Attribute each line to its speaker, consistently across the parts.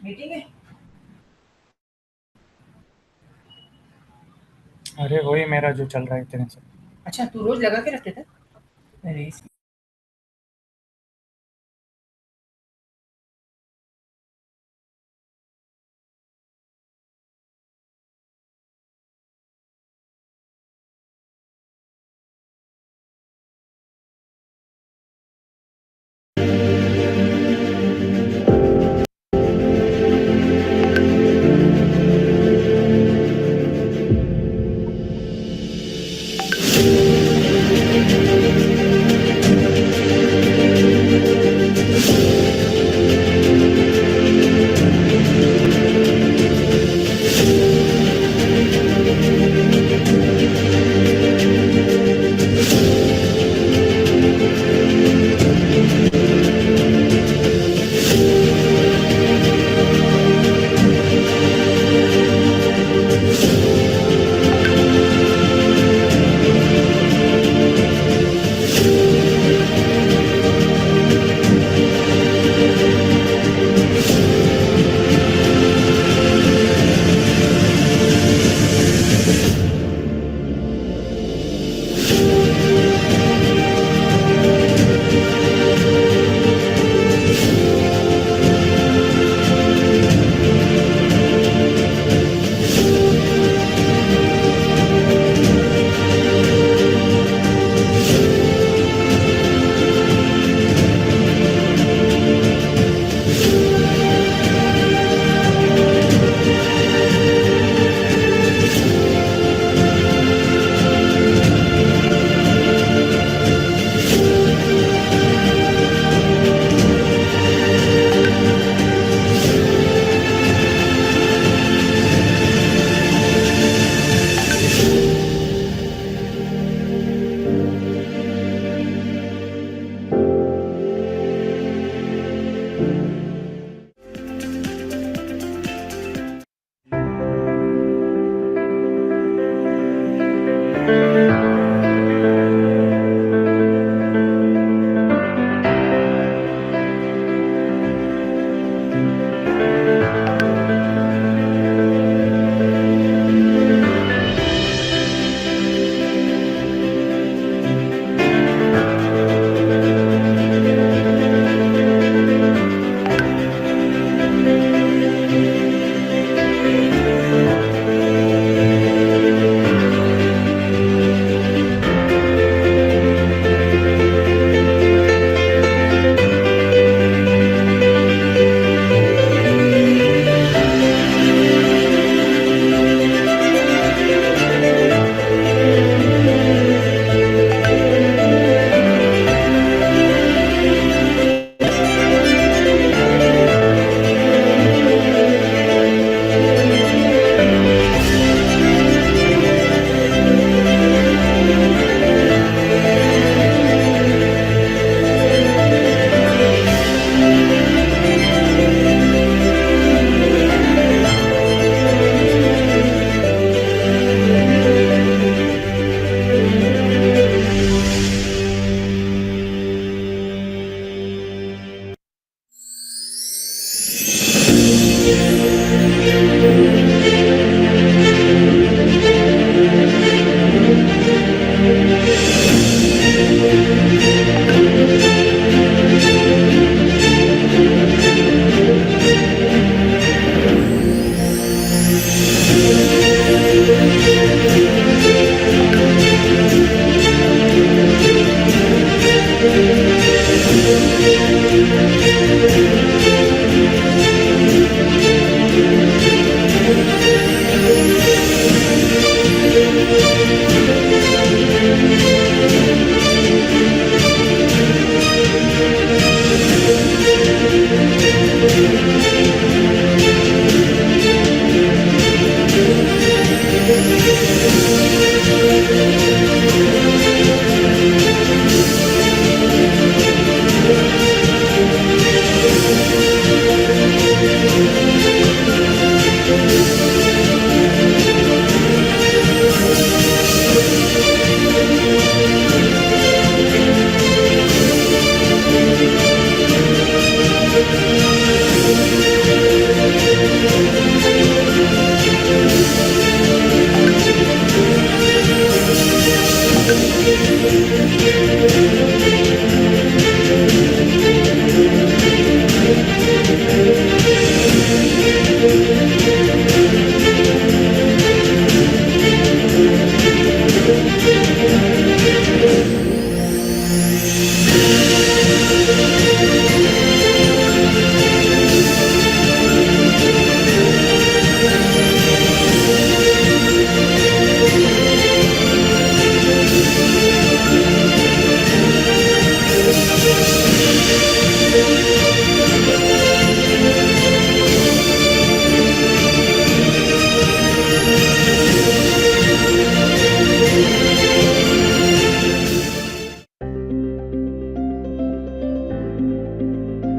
Speaker 1: Meeting है।
Speaker 2: अरे वही मेरा जो चल रहा है इतने से।
Speaker 1: अच्छा, तू रोज लगा के रखते थे? अरे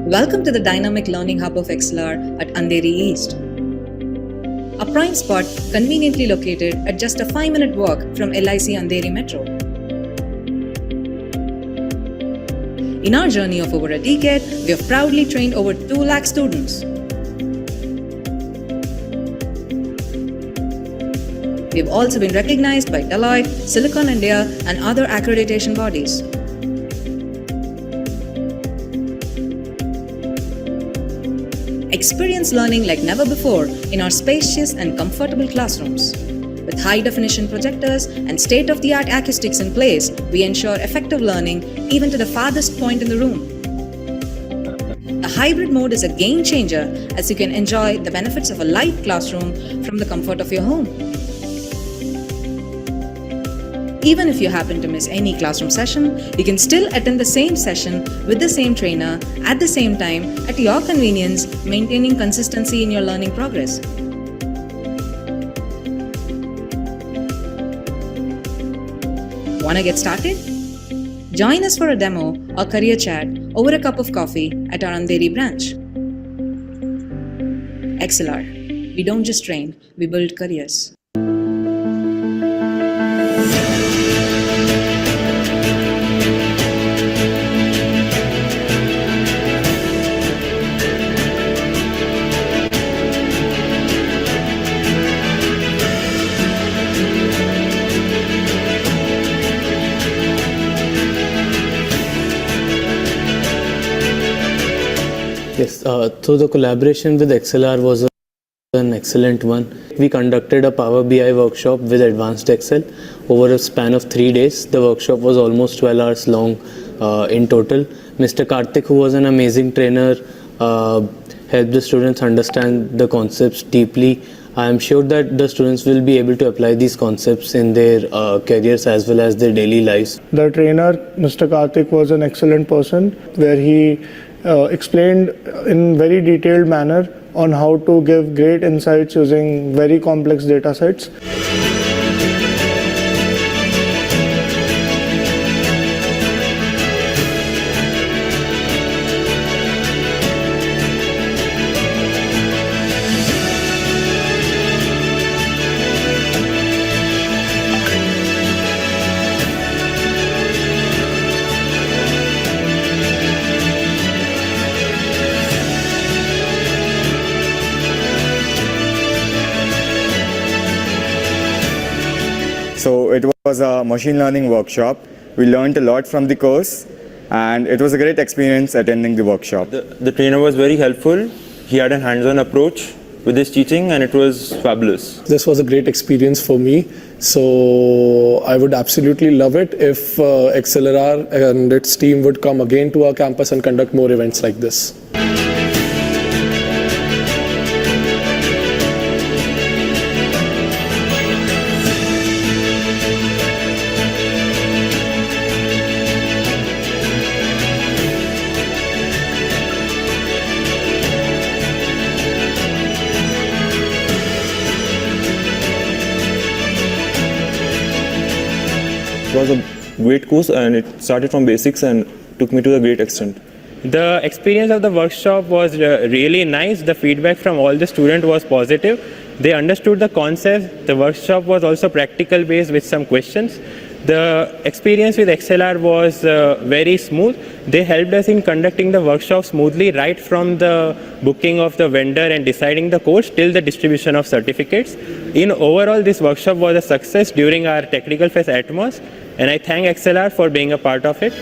Speaker 3: Welcome to the dynamic learning hub of XLR at Andheri East. A prime spot conveniently located at just a 5-minute walk from LIC Andheri Metro. In our journey of over a decade, we have proudly trained over 2 lakh students. We have also been recognized by Deloitte, Silicon India, and other accreditation bodies. Experience learning like never before in our spacious and comfortable classrooms. With high-definition projectors and state-of-the-art acoustics in place, we ensure effective learning even to the farthest point in the room. The hybrid mode is a game changer as you can enjoy the benefits of a light classroom from the comfort of your home. Even if you happen to miss any classroom session, you can still attend the same session with the same trainer at the same time at your convenience, maintaining consistency in your learning progress. Wanna get started? Join us for a demo or career chat over a cup of coffee at our Andheri branch. XLR. We don't just train, we build careers.
Speaker 4: Yes, so the collaboration with XLR was an excellent one. We conducted a Power BI workshop with Advanced Excel over a span of 3 days. The workshop was almost 12 hours long in total. Mr. Karthik, who was an amazing trainer, helped the students understand the concepts deeply. I am sure that the students will be able to apply these concepts in their careers as well as their daily lives.
Speaker 5: The trainer, Mr. Karthik, was an excellent person where he explained in very detailed manner on how to give great insights using very complex data sets.
Speaker 6: So it was a machine learning workshop. We learned a lot from the course and it was a great experience attending the workshop.
Speaker 7: The trainer was very helpful. He had a hands-on approach with his teaching and it was fabulous.
Speaker 8: This was a great experience for me. So I would absolutely love it if XLR and its team would come again to our campus and conduct more events like this.
Speaker 7: It was a great course and it started from basics and took me to a great extent.
Speaker 9: The experience of the workshop was really nice. The feedback from all the students was positive. They understood the concept. The workshop was also practical based with some questions. The experience with XLR was very smooth. They helped us in conducting the workshop smoothly right from the booking of the vendor and deciding the course till the distribution of certificates. In overall, this workshop was a success during our Technical Fest Atmos, and I thank XLR for being a part of it.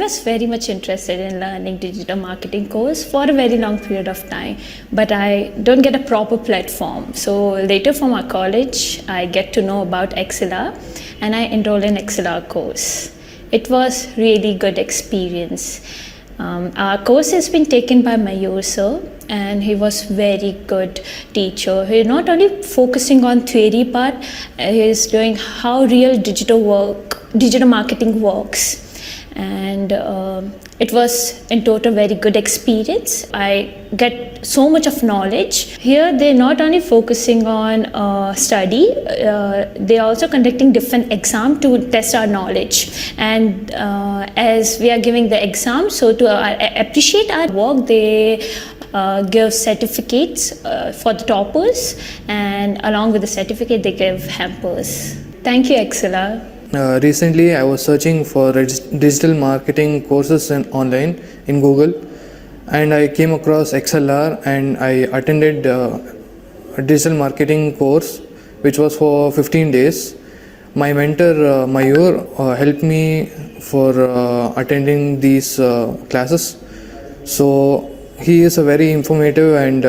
Speaker 10: was very much interested in learning digital marketing course for a very long period of time, but I don't get a proper platform. So later from our college, I get to know about XLR and I enrolled in XLR course. It was really good experience. Our course has been taken by Mayur sir, and he was very good teacher. He not only focusing on theory part, he is doing how real digital marketing works, and it was in total very good experience. I get so much of knowledge. Here they're not only focusing on study, they're also conducting different exams to test our knowledge. And as we are giving the exam, so to appreciate our work, they give certificates for the toppers, and along with the certificate they give hampers. Thank you, XLR.
Speaker 4: Recently, I was searching for digital marketing courses online in Google, and I came across XLR, and I attended a digital marketing course which was for 15 days. My mentor Mayur helped me for attending these classes. So he is a very informative and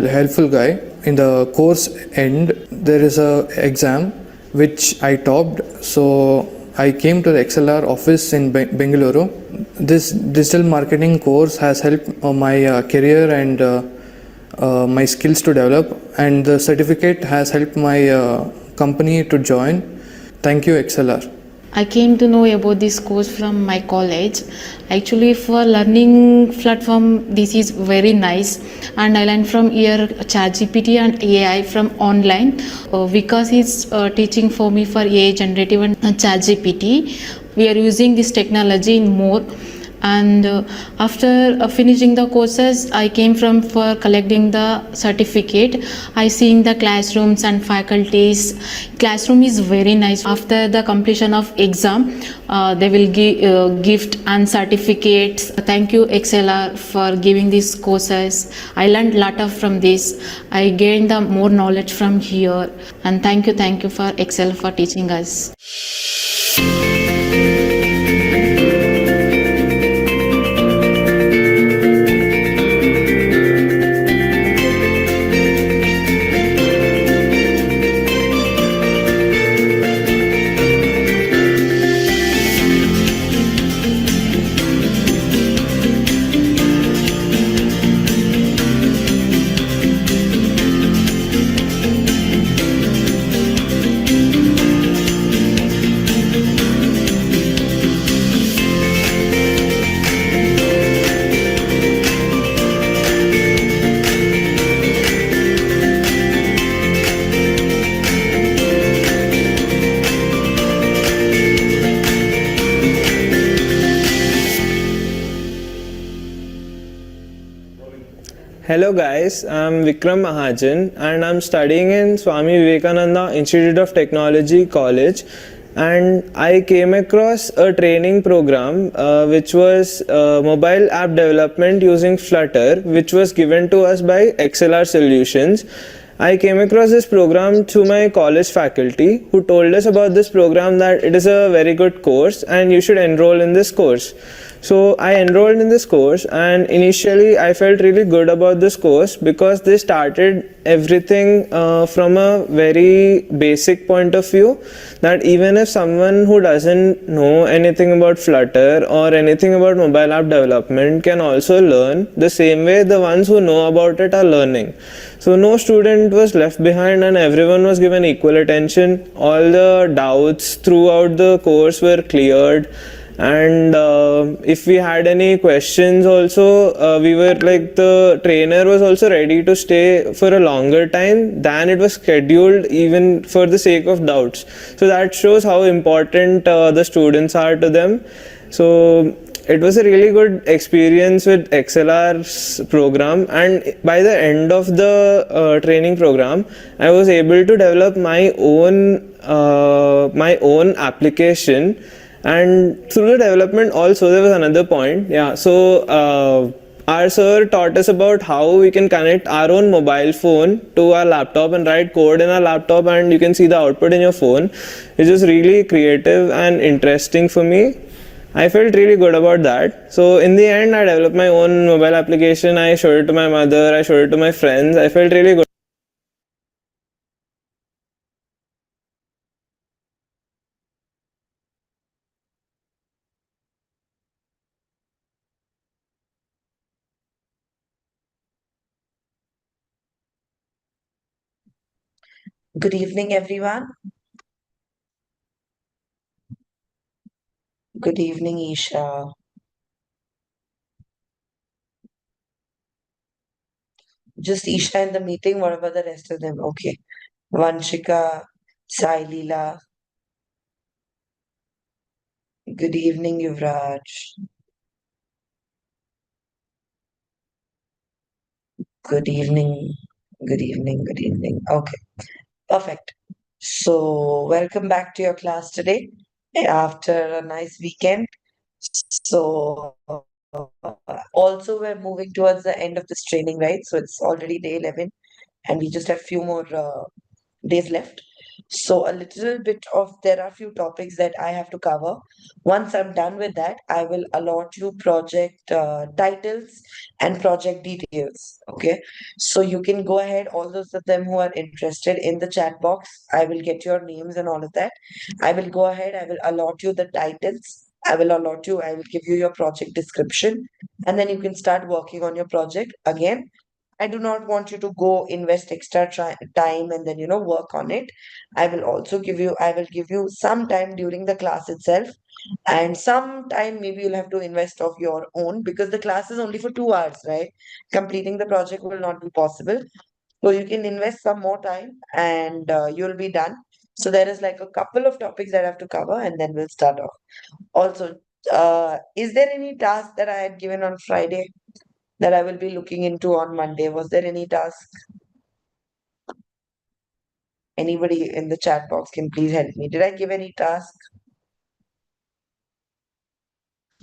Speaker 4: helpful guy. In the course end, there is a exam which I topped, so I came to the XLR office in Bengaluru. This digital marketing course has helped my career and my skills to develop, and the certificate has helped my company to join. Thank you, XLR.
Speaker 11: I came to know about this course from my college. Actually, for learning platform, this is very nice, and I learned from here ChatGPT and AI from online. Vikas is teaching for me for AI generative and ChatGPT. We are using this technology in more. And after finishing the courses, I came for collecting the certificate. I seen the classrooms and faculties. Classroom is very nice. After the completion of exam, they will give gift and certificates. Thank you, XLR, for giving these courses. I learned a lot from this. I gained the more knowledge from here. And thank you for XL for teaching us.
Speaker 12: Hello guys, I'm Vikram Mahajan and I'm studying in Swami Vivekananda Institute of Technology College, and I came across a training program which was mobile app development using Flutter, which was given to us by XLR Solutions. I came across this program through my college faculty who told us about this program, that it is a very good course and you should enroll in this course. So I enrolled in this course, and initially I felt really good about this course because they started everything from a very basic point of view, that even if someone who doesn't know anything about Flutter or anything about mobile app development can also learn the same way the ones who know about it are learning. So no student was left behind and everyone was given equal attention. All the doubts throughout the course were cleared. And if we had any questions also, we were like, the trainer was also ready to stay for a longer time than it was scheduled, even for the sake of doubts. So that shows how important the students are to them. So it was a really good experience with XLR's program, and by the end of the training program, I was able to develop my own application. And through the development also, there was another point. So our sir taught us about how we can connect our own mobile phone to our laptop and write code in our laptop, and you can see the output in your phone. It was really creative and interesting for me. I felt really good about that. So in the end, I developed my own mobile application. I showed it to my mother. I showed it to my friends. I felt really good.
Speaker 13: Good evening, everyone. Good evening, Isha. Just Isha in the meeting. What about the rest of them? Okay. Vanshika, Sai Leela. Good evening, Yuvraj. Good evening. Good evening. Good evening. Okay. Perfect. So, welcome back to your class today after a nice weekend. So, also, we're moving towards the end of this training, right? So, it's already day 11, and we just have few more days left. So a little bit of there are a few topics that I have to cover. Once I'm done with that, I will allot you project titles and project details. Okay, so you can go ahead. All those of them who are interested in the chat box, I will get your names and all of that. I will go ahead. I will allot you the titles. I will allot you. I will give you your project description, and then you can start working on your project again. I do not want you to go invest extra time and then work on it. I will give you some time during the class itself, and some time maybe you'll have to invest of your own because the class is only for 2 hours, right? Completing the project will not be possible. So you can invest some more time and you'll be done. So there is like a couple of topics that I have to cover and then we'll start off. Also, is there any task that I had given on Friday that I will be looking into on Monday? Was there any task? Anybody in the chat box can please help me. Did I give any task?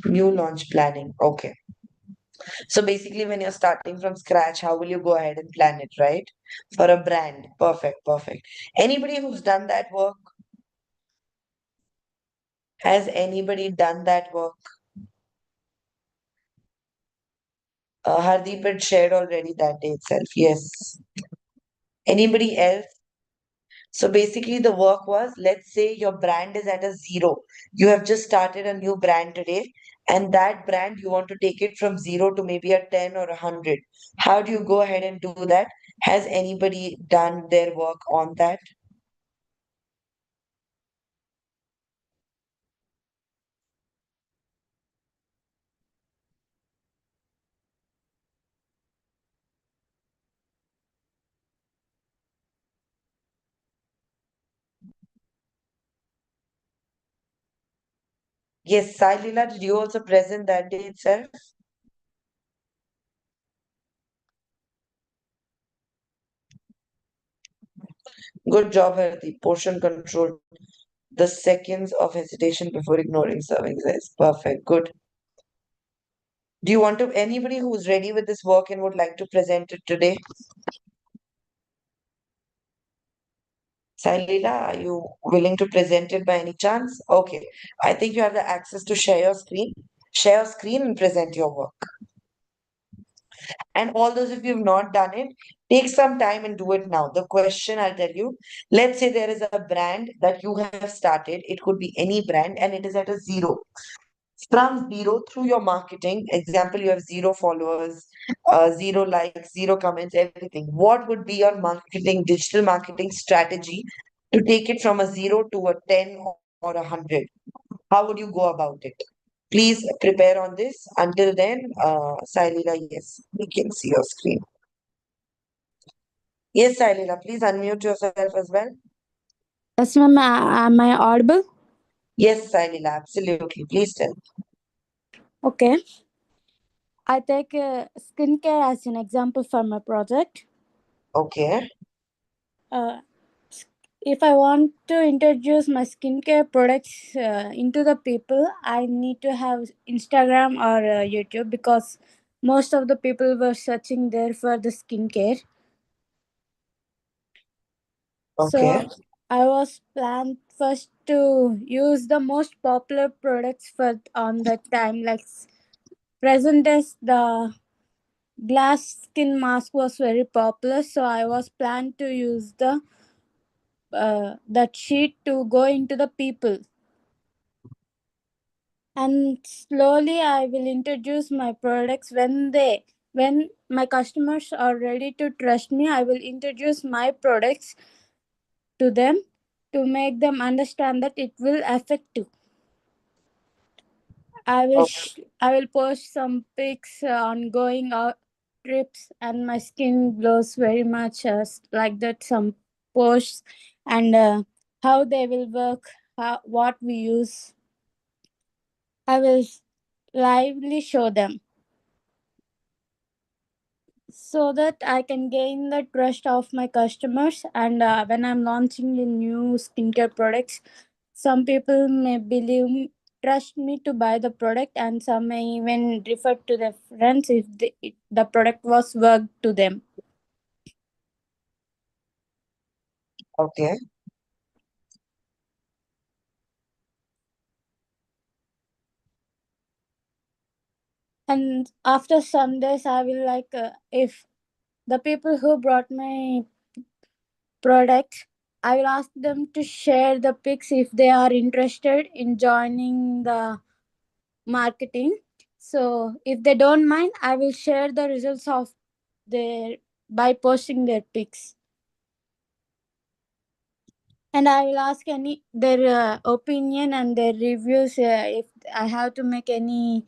Speaker 13: New launch planning. Okay. So basically, when you're starting from scratch, how will you go ahead and plan it, right? For a brand. Perfect, perfect. Anybody who's done that work? Has anybody done that work? Hardeep had shared already that day itself. Yes. Anybody else? So basically, the work was, let's say your brand is at a zero. You have just started a new brand today, and that brand you want to take it from zero to maybe a 10 or a 100. How do you go ahead and do that? Has anybody done their work on that? Yes, Sai Leela, did you also present that day itself? Good job, Hardeep. Portion control. The seconds of hesitation before ignoring serving size. Perfect. Good. Do you want to anybody who's ready with this work and would like to present it today? Sailila, are you willing to present it by any chance? Okay. I think you have the access to share your screen. Share your screen and present your work. And all those if you've not done it, take some time and do it now. The question I'll tell you, let's say there is a brand that you have started. It could be any brand and it is at a zero. From zero through your marketing, example, you have zero followers, zero likes, zero comments, everything. What would be your marketing, digital marketing strategy to take it from a zero to a 10 or a 100? How would you go about it? Please prepare on this. Until then, Sailila, yes, we can see your screen. Yes, Sailila, please unmute yourself as well.
Speaker 14: Yes, ma'am. Am I audible?
Speaker 13: Yes, Sailila, absolutely. Please tell.
Speaker 14: Okay. I take skincare as an example for my project.
Speaker 13: Okay.
Speaker 14: Uh, if I want to introduce my skincare products into the people, I need to have Instagram or YouTube because most of the people were searching there for the skincare.
Speaker 13: Okay.
Speaker 14: So I was planned first to use the most popular products for on that time, like present as the glass skin mask was very popular, so I was planned to use the that sheet to go into the people. And slowly I will introduce my products when my customers are ready to trust me. I will introduce my products to them to make them understand that it will affect you. I will post some pics on going out trips, and my skin glows very much like that. Some posts and how they will work, what we use. I will lively show them so that I can gain the trust of my customers. And when I'm launching the new skincare products, some people may trust me to buy the product, and some may even refer to their friends if the product was worked to them.
Speaker 13: Okay.
Speaker 14: And after some days, I will if the people who brought my products, I will ask them to share the pics if they are interested in joining the marketing. So if they don't mind, I will share the results of their by posting their pics. And I will ask any their opinion and their reviews if I have to make any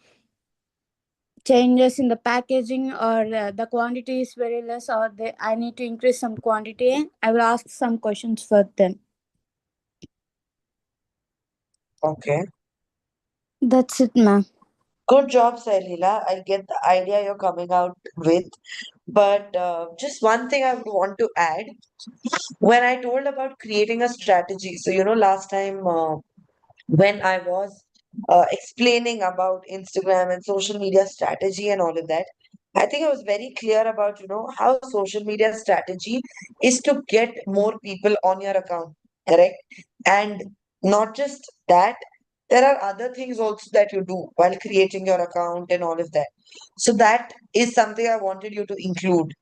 Speaker 14: changes in the packaging, or the quantity is very less, or I need to increase some quantity. I will ask some questions for them.
Speaker 13: Okay.
Speaker 14: That's it, ma'am.
Speaker 13: Good job, Sailila. I get the idea you're coming out with. But just one thing I would want to add. When I told about creating a strategy, so last time when I was explaining about Instagram and social media strategy and all of that, I think I was very clear about, how social media strategy is to get more people on your account, correct? And not just that, there are other things also that you do while creating your account and all of that. So that is something I wanted you to include.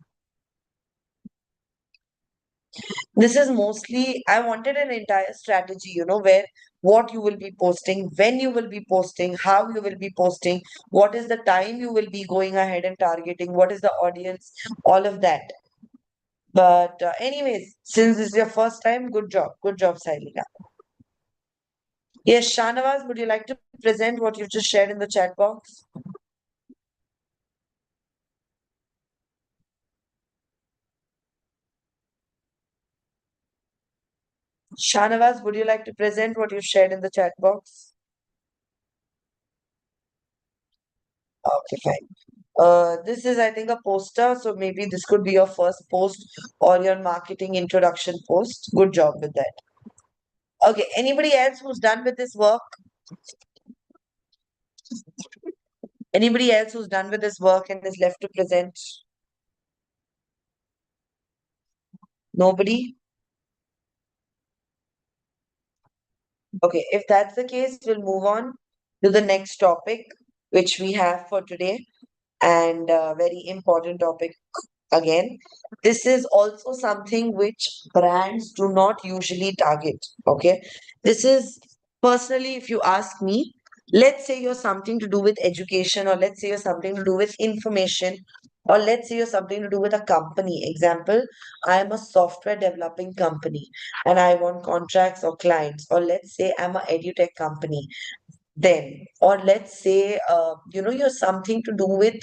Speaker 13: This is mostly, I wanted an entire strategy, where what you will be posting, when you will be posting, how you will be posting, what is the time you will be going ahead and targeting, what is the audience, all of that. But anyways, since this is your first time, good job, Sailina. Yes, Shanawaz, would you like to present what you've just shared in the chat box? Shanawaz, would you like to present what you've shared in the chat box? Okay, fine. This is, I think, a poster, so maybe this could be your first post or your marketing introduction post. Good job with that. Okay, anybody else who's done with this work? Anybody else who's done with this work and is left to present? Nobody? Okay, if that's the case, we'll move on to the next topic, which we have for today, and a very important topic again. This is also something which brands do not usually target. Okay. This is personally, if you ask me, let's say you're something to do with education, or let's say you're something to do with information, or let's say you're something to do with a company. Example, I am a software developing company and I want contracts or clients, or let's say I'm a edutech company. Then, or let's say, you're something to do with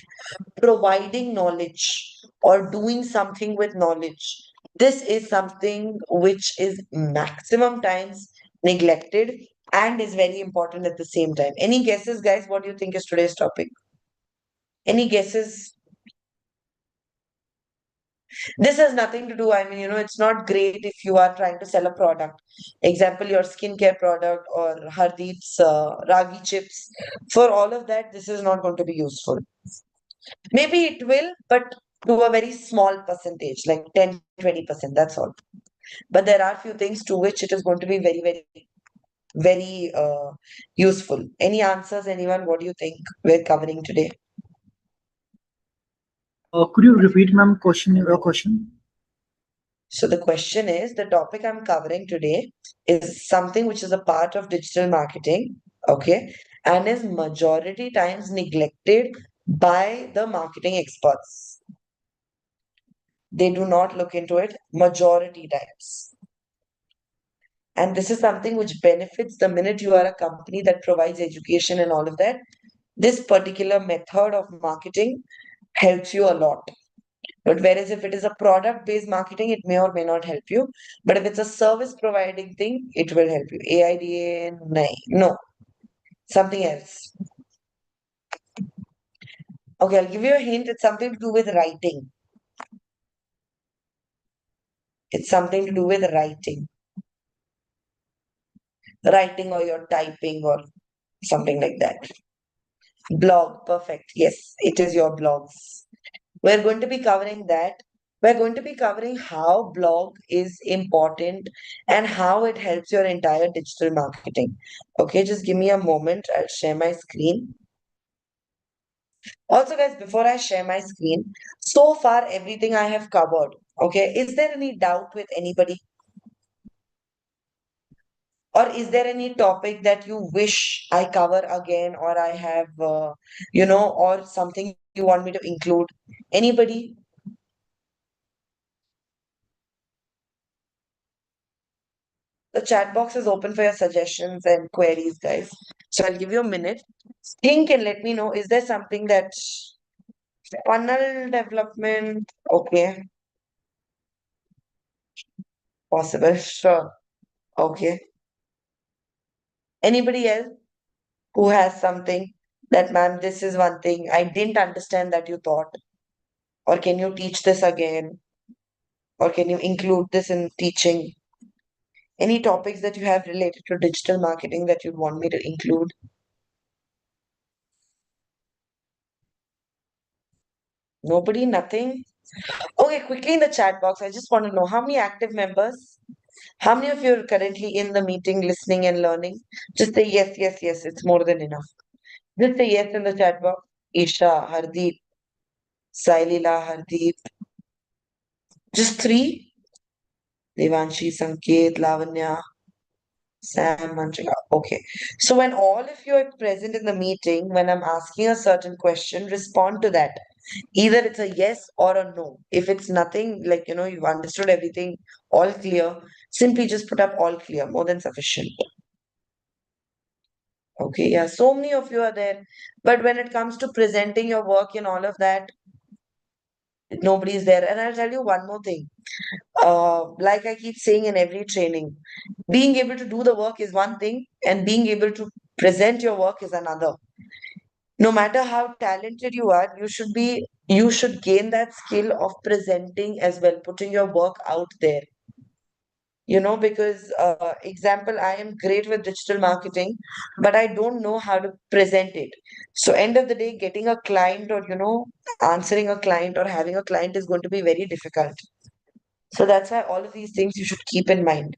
Speaker 13: providing knowledge or doing something with knowledge. This is something which is maximum times neglected and is very important at the same time. Any guesses, guys? What do you think is today's topic? Any guesses? This has nothing to do, I mean, it's not great if you are trying to sell a product. Example, your skincare product or Hardeep's Ragi chips. For all of that, this is not going to be useful. Maybe it will, but to a very small percentage, like 10, 20%. That's all. but there are few things to which it is going to be very, very, very useful. Any answers, anyone? What do you think we're covering today?
Speaker 2: Could you repeat, ma'am, your question?
Speaker 13: So the question is, the topic I'm covering today is something which is a part of digital marketing, okay, and is majority times neglected by the marketing experts. They do not look into it majority times. And this is something which benefits the minute you are a company that provides education and all of that. This particular method of marketing helps you a lot. But whereas if it is a product based marketing, it may or may not help you. But if it's a service providing thing, it will help you. AIDA, no, something else. Okay, I'll give you a hint. It's something to do with writing. It's something to do with writing. Writing or your typing or something like that. Blog, perfect. Yes, it is your blogs. We're going to be covering that. We're going to be covering how blog is important and how it helps your entire digital marketing. Okay, just give me a moment. I'll share my screen. Also, guys, before I share my screen, so far everything I have covered. Okay, is there any doubt with anybody? Or is there any topic that you wish I cover again, or I have, or something you want me to include? Anybody? The chat box is open for your suggestions and queries, guys. So I'll give you a minute. Think and let me know. Is there something that funnel development? Okay, possible. Sure. Okay. Anybody else who has something that, ma'am, this is one thing I didn't understand that you thought? Or can you teach this again? Or can you include this in teaching? Any topics that you have related to digital marketing that you'd want me to include? Nobody, nothing? Okay, quickly in the chat box, I just want to know how many active members? How many of you are currently in the meeting, listening and learning? Just say yes, yes, yes. It's more than enough. Just say yes in the chat box. Isha, Hardeep, Sailila, Hardeep. Just three? Devanshi, Sanket, Lavanya, Sam, Manchika. Okay. So when all of you are present in the meeting, when I'm asking a certain question, respond to that. Either it's a yes or a no. If it's nothing, like, you've understood everything, all clear, simply just put up all clear, more than sufficient. Okay, yeah, so many of you are there. But when it comes to presenting your work and all of that, nobody's there. And I'll tell you one more thing. Like I keep saying in every training, being able to do the work is one thing, and being able to present your work is another. No matter how talented you are, you should gain that skill of presenting as well, putting your work out there. Because example, I am great with digital marketing, but I don't know how to present it. So end of the day, getting a client or answering a client or having a client is going to be very difficult. So that's why all of these things you should keep in mind.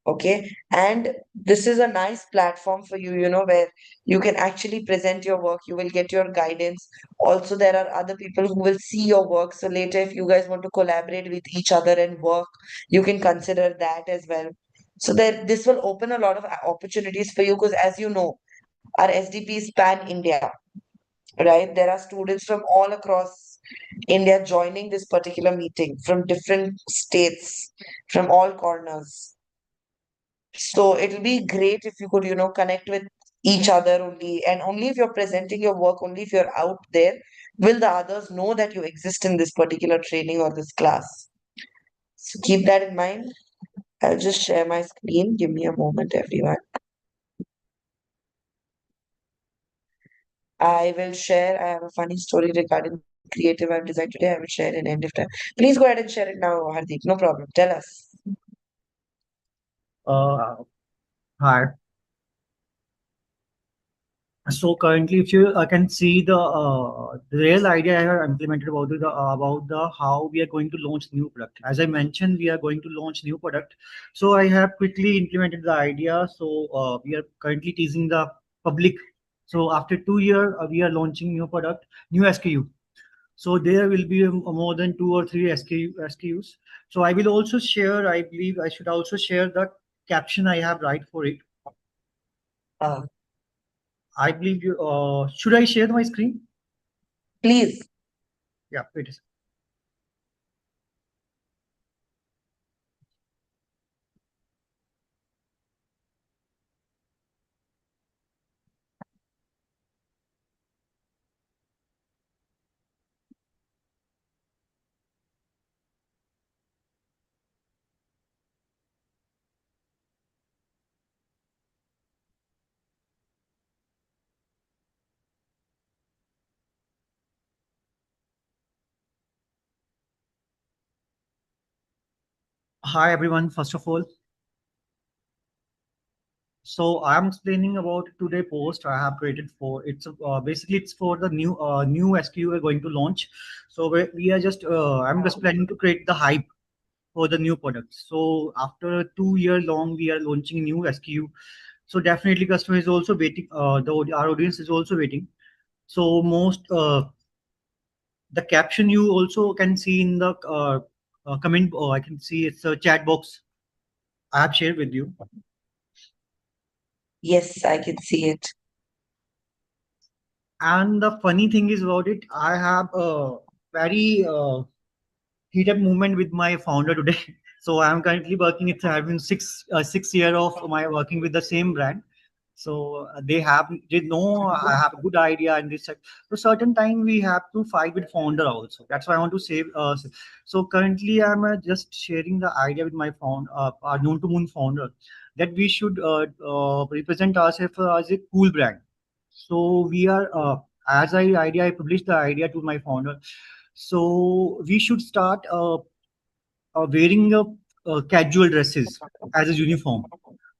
Speaker 13: Okay. And this is a nice platform for you, where you can actually present your work. You will get your guidance. Also, there are other people who will see your work. So later, if you guys want to collaborate with each other and work, you can consider that as well. So this will open a lot of opportunities for you because, as you know, our SDP is pan India, right? There are students from all across India joining this particular meeting from different states, from all corners. So it'll be great if you could, connect with each other only, and only if you're presenting your work, only if you're out there, will the others know that you exist in this particular training or this class. So keep that in mind. I'll just share my screen. Give me a moment, everyone. I will share. I have a funny story regarding creative I've designed today. I will share in end of time. Please go ahead and share it now, Hardeep. No problem. Tell us.
Speaker 2: Uh, Hi. So currently, if you can see the real idea I have implemented about the how we are going to launch new product. As I mentioned, we are going to launch new product. So I have quickly implemented the idea. So we are currently teasing the public. So after 2 years, we are launching new product, new SKU. So there will be more than 2 or 3 SKUs. So I will also share. I believe I should also share the caption I have write for it.
Speaker 13: Uh,
Speaker 2: I believe you. Should I share my screen?
Speaker 13: Please.
Speaker 2: Yeah, it is. Hi everyone. First of all, so I'm explaining about today post I have created for basically it's for the new SKU we're going to launch. So we are just I'm just planning to create the hype for the new product. So after 2 year long, we are launching new SKU. So definitely customer is also waiting. Our audience is also waiting. So the caption you also can see in the comment. I can see it's a chat box I have shared with you.
Speaker 13: Yes, I can see it.
Speaker 2: And the funny thing is about it, I have a very heated movement with my founder today. So I'm currently working. It's having 6 year of my working with the same brand. So they know I have a good idea and this. So certain time we have to fight with founder also. That's why I want to save. So currently I'm just sharing the idea with my our known to moon founder, that we should represent ourselves as a cool brand. So we are I published the idea to my founder. So we should start wearing casual dresses as a uniform.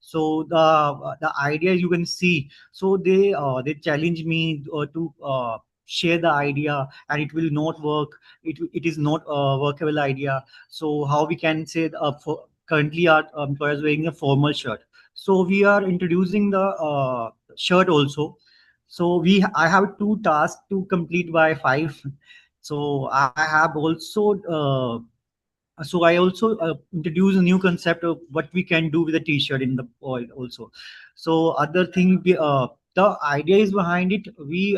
Speaker 2: So the idea you can see. So they challenge me to share the idea, and it will not work. It is not a workable idea. So how we can say currently our employers wearing a formal shirt. So we are introducing the shirt also. So I have 2 tasks to complete by 5. So I have also I also introduce a new concept of what we can do with a t-shirt in the oil also. So other thing, the idea is behind it. We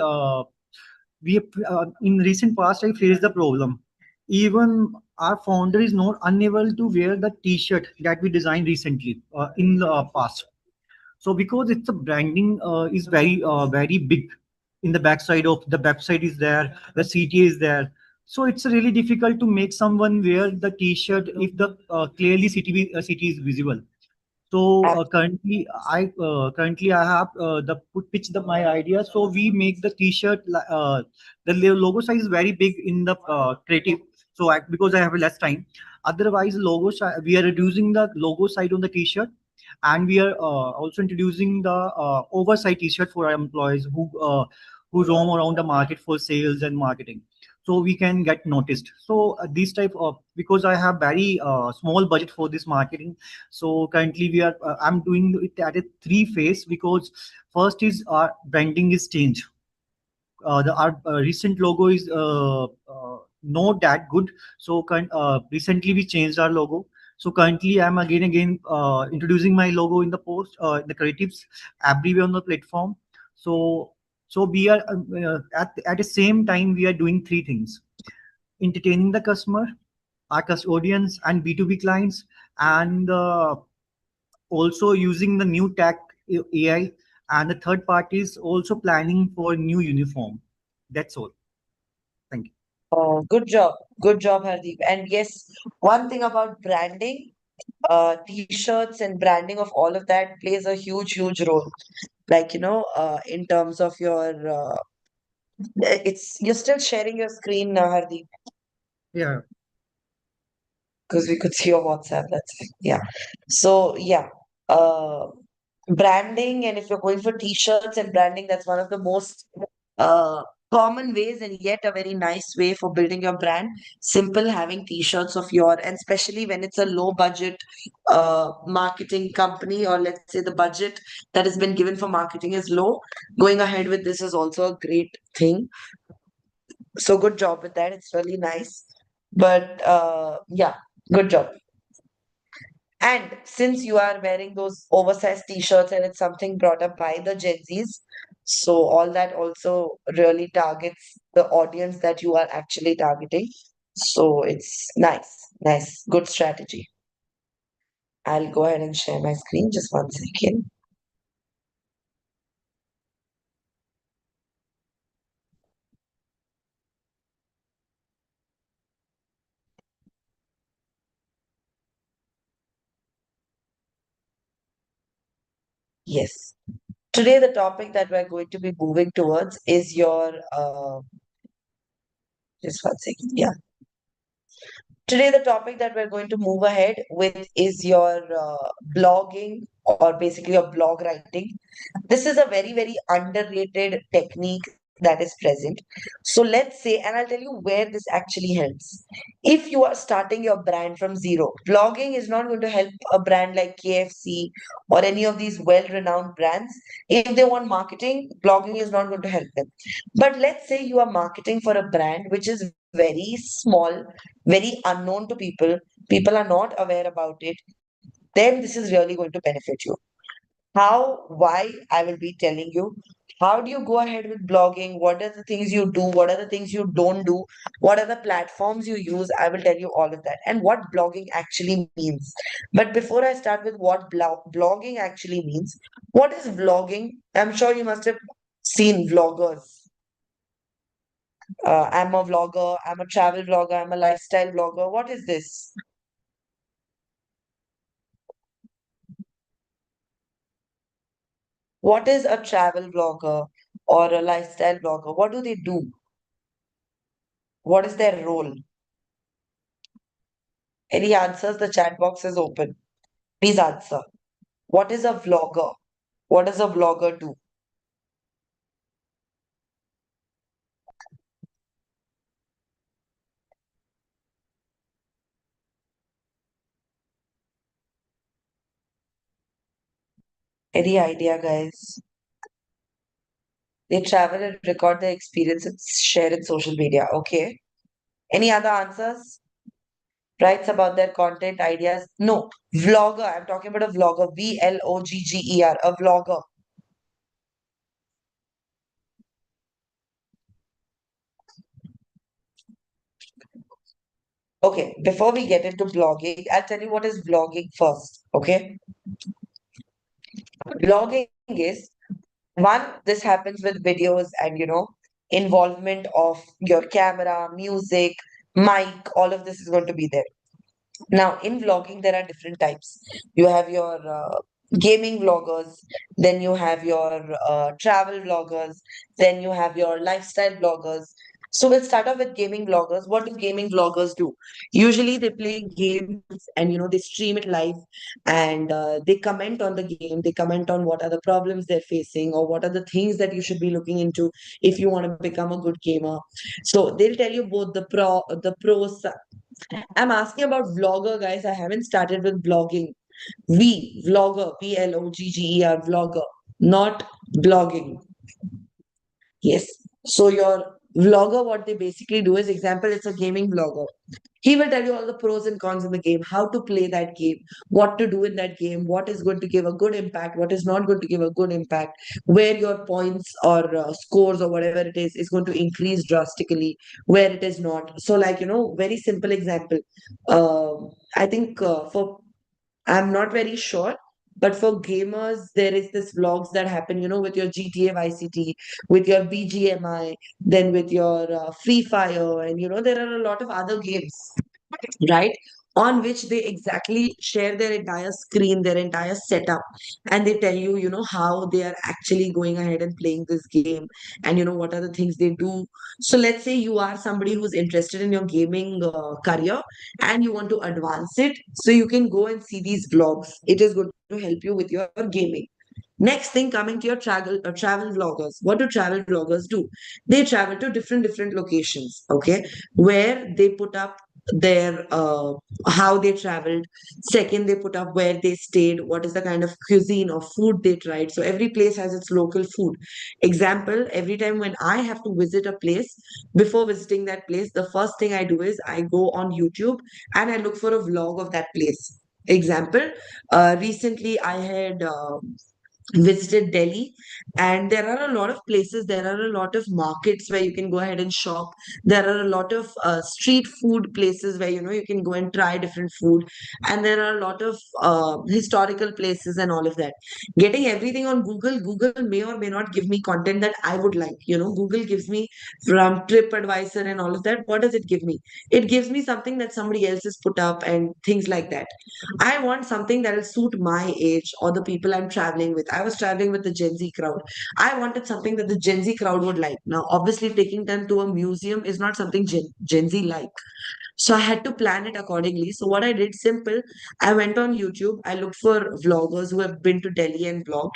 Speaker 2: in recent past I faced the problem. Even our founder is not unable to wear the t-shirt that we designed recently in the past. So because it's a branding is very big in the backside of the website is there, the CTA is there. So it's really difficult to make someone wear the T-shirt if the clearly city is visible. So currently I have the pitch the my idea. So we make the T-shirt the logo size is very big in the creative. So because I have less time, otherwise we are reducing the logo side on the T-shirt, and we are also introducing the oversight T-shirt for our employees who roam around the market for sales and marketing. So we can get noticed. So these type of, because I have very small budget for this marketing. So currently I'm doing it at a 3 phase, because first is our branding is changed. Our recent logo is not that good. So recently we changed our logo. So currently I'm again introducing my logo in the post, the creatives everywhere on the platform. So we are at the same time we are doing 3 things: entertaining the customer, our audience, and B2B clients, and also using the new tech AI, and the third part is also planning for new uniform. That's all. Thank you.
Speaker 13: Oh, good job. Good job, Hardeep. And yes, one thing about branding, t-shirts and branding of all of that plays a huge, huge role. Like, in terms of you're still sharing your screen now, Hardeep,
Speaker 2: Yeah.
Speaker 13: because we could see your WhatsApp. That's it. Yeah. So, yeah. Uh, branding, and if you're going for t-shirts and branding, that's one of the most uh, common ways and yet a very nice way for building your brand. Simple, having t-shirts of your, and especially when it's a low budget marketing company, or let's say the budget that has been given for marketing is low, going ahead with this is also a great thing. So good job with that. It's really nice. But yeah, good job. And since you are wearing those oversized t-shirts and it's something brought up by the Gen Zs, so all that also really targets the audience that you are actually targeting. So it's nice, nice, good strategy. I'll go ahead and share my screen. Just 1 second. Yes. Today, the topic that we're going to be moving towards is your, just 1 second. Yeah. Today, the topic that we're going to move ahead with is your blogging, or basically your blog writing. This is a very, very underrated technique that is present. So let's say, and I'll tell you where this actually helps. If you are starting your brand from zero, blogging is not going to help a brand like KFC or any of these well-renowned brands. If they want marketing, blogging is not going to help them. But let's say you are marketing for a brand which is very small, very unknown to people, people are not aware about it, then this is really going to benefit you. How, why, I will be telling you. How do you go ahead with blogging? What are the things you do? What are the things you don't do? What are the platforms you use? I will tell you all of that and what blogging actually means. But before I start with what blogging actually means, what is vlogging? I'm sure you must have seen vloggers. I'm a vlogger, I'm a travel vlogger, I'm a lifestyle vlogger. What is this? What is a travel vlogger or a lifestyle vlogger? What do they do? What is their role? Any answers? The chat box is open. Please answer. What is a vlogger? What does a vlogger do? Any idea, guys? They travel and record their experience and share in social media. Okay. Any other answers? Writes about their content ideas. No, vlogger. I'm talking about a vlogger. VLOGGER. A vlogger. Okay, before we get into blogging, I'll tell you what is vlogging first. Okay. Vlogging is one, this happens with videos and involvement of your camera, music, mic, all of this is going to be there. Now, in vlogging, there are different types. You have your gaming vloggers, then you have your travel vloggers, then you have your lifestyle vloggers. So we'll start off with gaming vloggers. What do gaming vloggers do? Usually they play games and they stream it live, and they comment on the game. They comment on what are the problems they're facing or what are the things that you should be looking into if you want to become a good gamer. So they'll tell you both the pros. I'm asking about vlogger, guys. I haven't started with blogging. Vlogger, VLOGGER, vlogger, not blogging. Yes. So your vlogger, what they basically do is, example, it's a gaming vlogger. He will tell you all the pros and cons in the game, how to play that game, what to do in that game, what is going to give a good impact, what is not going to give a good impact, where your points or scores or whatever it is going to increase drastically, where it is not. So, like, very simple example. I think I'm not very sure, but for gamers, there is this vlogs that happen, with your GTA Vice City, with your BGMI, then with your Free Fire, and there are a lot of other games, right? On which they exactly share their entire screen, their entire setup, and they tell you, how they are actually going ahead and playing this game, and what are the things they do. So let's say you are somebody who's interested in your gaming career and you want to advance it, so you can go and see these vlogs. It is going to help you with your gaming. Next thing, coming to your travel vloggers. What do travel vloggers do? They travel to different locations, okay, where they put up their how they traveled. Second, they put up where they stayed, what is the kind of cuisine or food they tried. So every place has its local food. Example, every time when I have to visit a place, before visiting that place, the first thing I do is I go on YouTube and I look for a vlog of that place. Example, recently I had visited Delhi, and there are a lot of places, there are a lot of markets where you can go ahead and shop. There are a lot of street food places where you can go and try different food, and there are a lot of historical places and all of that. Getting everything on Google may or may not give me content that I would like. Google gives me from TripAdvisor and all of that. What does it give me? It gives me something that somebody else has put up and things like that. I want something that will suit my age or the people I'm traveling with. I was traveling with the Gen Z crowd. I wanted something that the Gen Z crowd would like. Now, obviously, taking them to a museum is not something Gen Z like. So I had to plan it accordingly. So what I did, simple, I went on YouTube. I looked for vloggers who have been to Delhi and vlogged.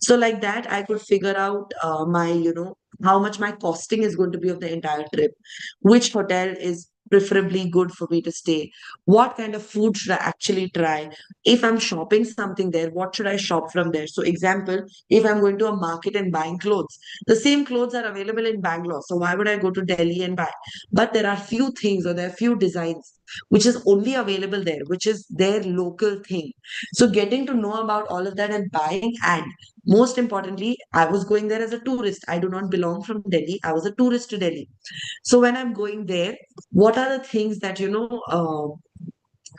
Speaker 13: So like that, I could figure out how much my costing is going to be of the entire trip, which hotel is preferably good for me to stay, what kind of food should I actually try. If I'm shopping something there, what should I shop from there? So example, if I'm going to a market and buying clothes, the same clothes are available in Bangalore. So why would I go to Delhi and buy? But there are few things or there are few designs which is only available there, which is their local thing. So getting to know about all of that and buying, and most importantly, I was going there as a tourist. I do not belong from Delhi. I was a tourist to Delhi. So when I'm going there, what are the things that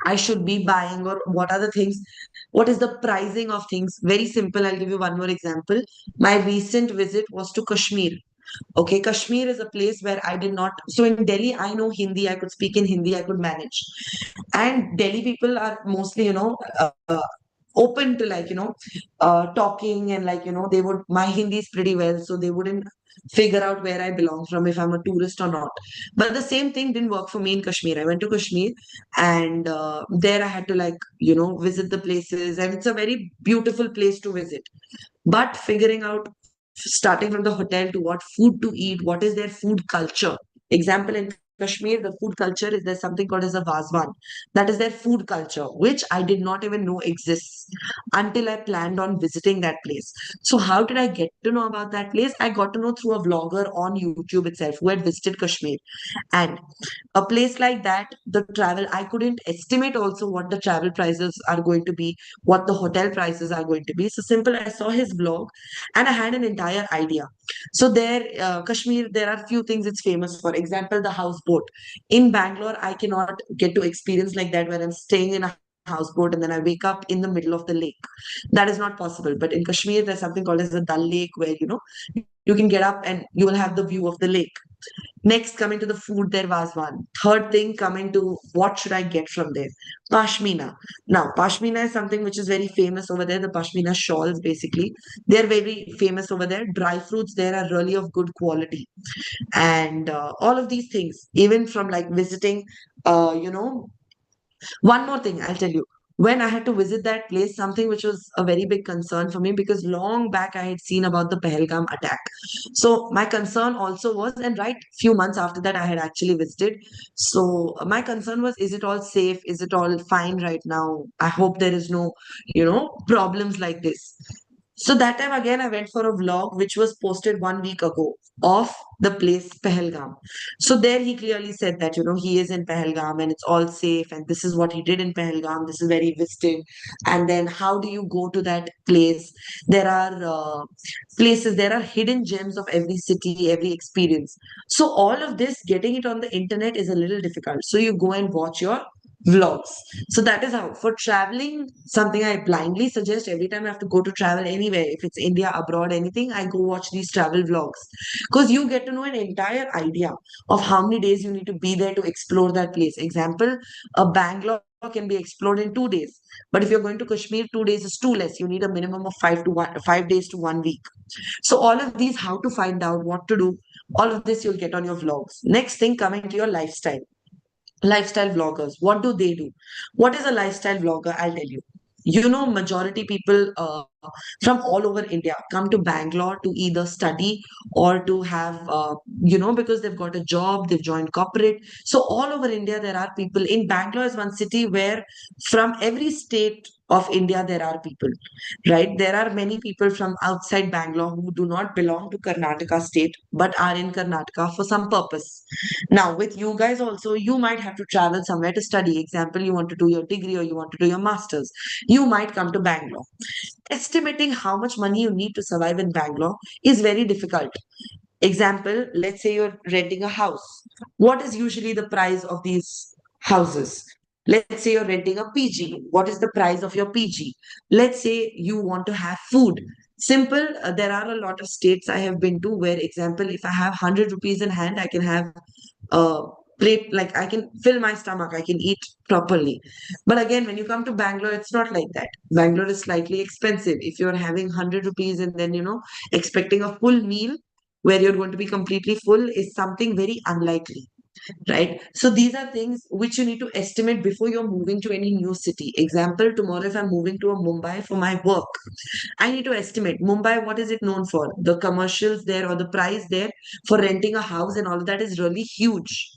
Speaker 13: I should be buying, or what are the things, what is the pricing of things? Very simple. I'll give you one more example. My recent visit was to Kashmir. Okay, Kashmir is a place where I did not. So in Delhi, I know Hindi. I could speak in Hindi. I could manage. And Delhi people are mostly, open to talking, and they would. My Hindi is pretty well, so they wouldn't figure out where I belong from if I'm a tourist or not. But the same thing didn't work for me in Kashmir. I went to Kashmir, and there I had to visit the places, and it's a very beautiful place to visit. But figuring out, starting from the hotel to what food to eat, what is their food culture. Example, in Kashmir, the food culture is there's something called as a Vazwan. That is their food culture, which I did not even know exists until I planned on visiting that place. So how did I get to know about that place? I got to know through a vlogger on YouTube itself who had visited Kashmir. And a place like that, the travel, I couldn't estimate also what the travel prices are going to be, what the hotel prices are going to be. So simple, I saw his vlog and I had an entire idea. So there, Kashmir, there are few things it's famous for. Example, the houseboat. In Bangalore, I cannot get to experience like that where I'm staying in a houseboat and then I wake up in the middle of the lake. That is not possible. But in Kashmir, there's something called as the Dal Lake where, you can get up and you will have the view of the lake. Next, coming to the food, there was one. Third thing, coming to what should I get from there? Pashmina. Now, Pashmina is something which is very famous over there. The Pashmina shawls, basically, they're very famous over there. Dry fruits there are really of good quality, and all of these things, even from visiting, one more thing I'll tell you. When I had to visit that place, something which was a very big concern for me, because long back I had seen about the Pahalgam attack. So my concern also was, and right few months after that I had actually visited. So my concern was, is it all safe? Is it all fine right now? I hope there is no, problems like this. So that time again, I went for a vlog which was posted 1 week ago of the place Pahalgam. So there he clearly said that, he is in Pahalgam and it's all safe, and this is what he did in Pahalgam. This is where he visited. And then how do you go to that place? There are places, there are hidden gems of every city, every experience. So all of this, getting it on the internet is a little difficult. So you go and watch your vlogs. So that is how, for traveling, something I blindly suggest every time I have to go to travel anywhere, if it's India, abroad, anything, I go watch these travel vlogs, because you get to know an entire idea of how many days you need to be there to explore that place. Example, a Bangalore can be explored in 2 days, but if you're going to Kashmir, 2 days is too less. You need a minimum of 5 days to 1 week. So all of these, how to find out what to do, all of this you'll get on your vlogs. Next thing, coming to your lifestyle vloggers, what do? What is a lifestyle vlogger? I'll tell you. Majority people from all over India come to Bangalore to either study or to have, because they've got a job, they've joined corporate. So all over India, there are people. In Bangalore is one city where from every state of India, there are people, right? There are many people from outside Bangalore who do not belong to Karnataka state, but are in Karnataka for some purpose. Now, with you guys also, you might have to travel somewhere to study. Example, you want to do your degree or you want to do your master's. You might come to Bangalore. Estimating how much money you need to survive in Bangalore is very difficult. Example, let's say you're renting a house. What is usually the price of these houses? Let's say you're renting a PG. What is the price of your PG? Let's say you want to have food. Simple, there are a lot of states I have been to where, example, if I have 100 rupees in hand, I can have a plate, like I can fill my stomach, I can eat properly. But again, when you come to Bangalore, it's not like that. Bangalore is slightly expensive. If you're having 100 rupees and then, expecting a full meal where you're going to be completely full is something very unlikely, right? So these are things which you need to estimate before you're moving to any new city. Example, tomorrow if I'm moving to a Mumbai for my work, I need to estimate Mumbai, what is it known for? The commercials there or the price there for renting a house and all of that is really huge,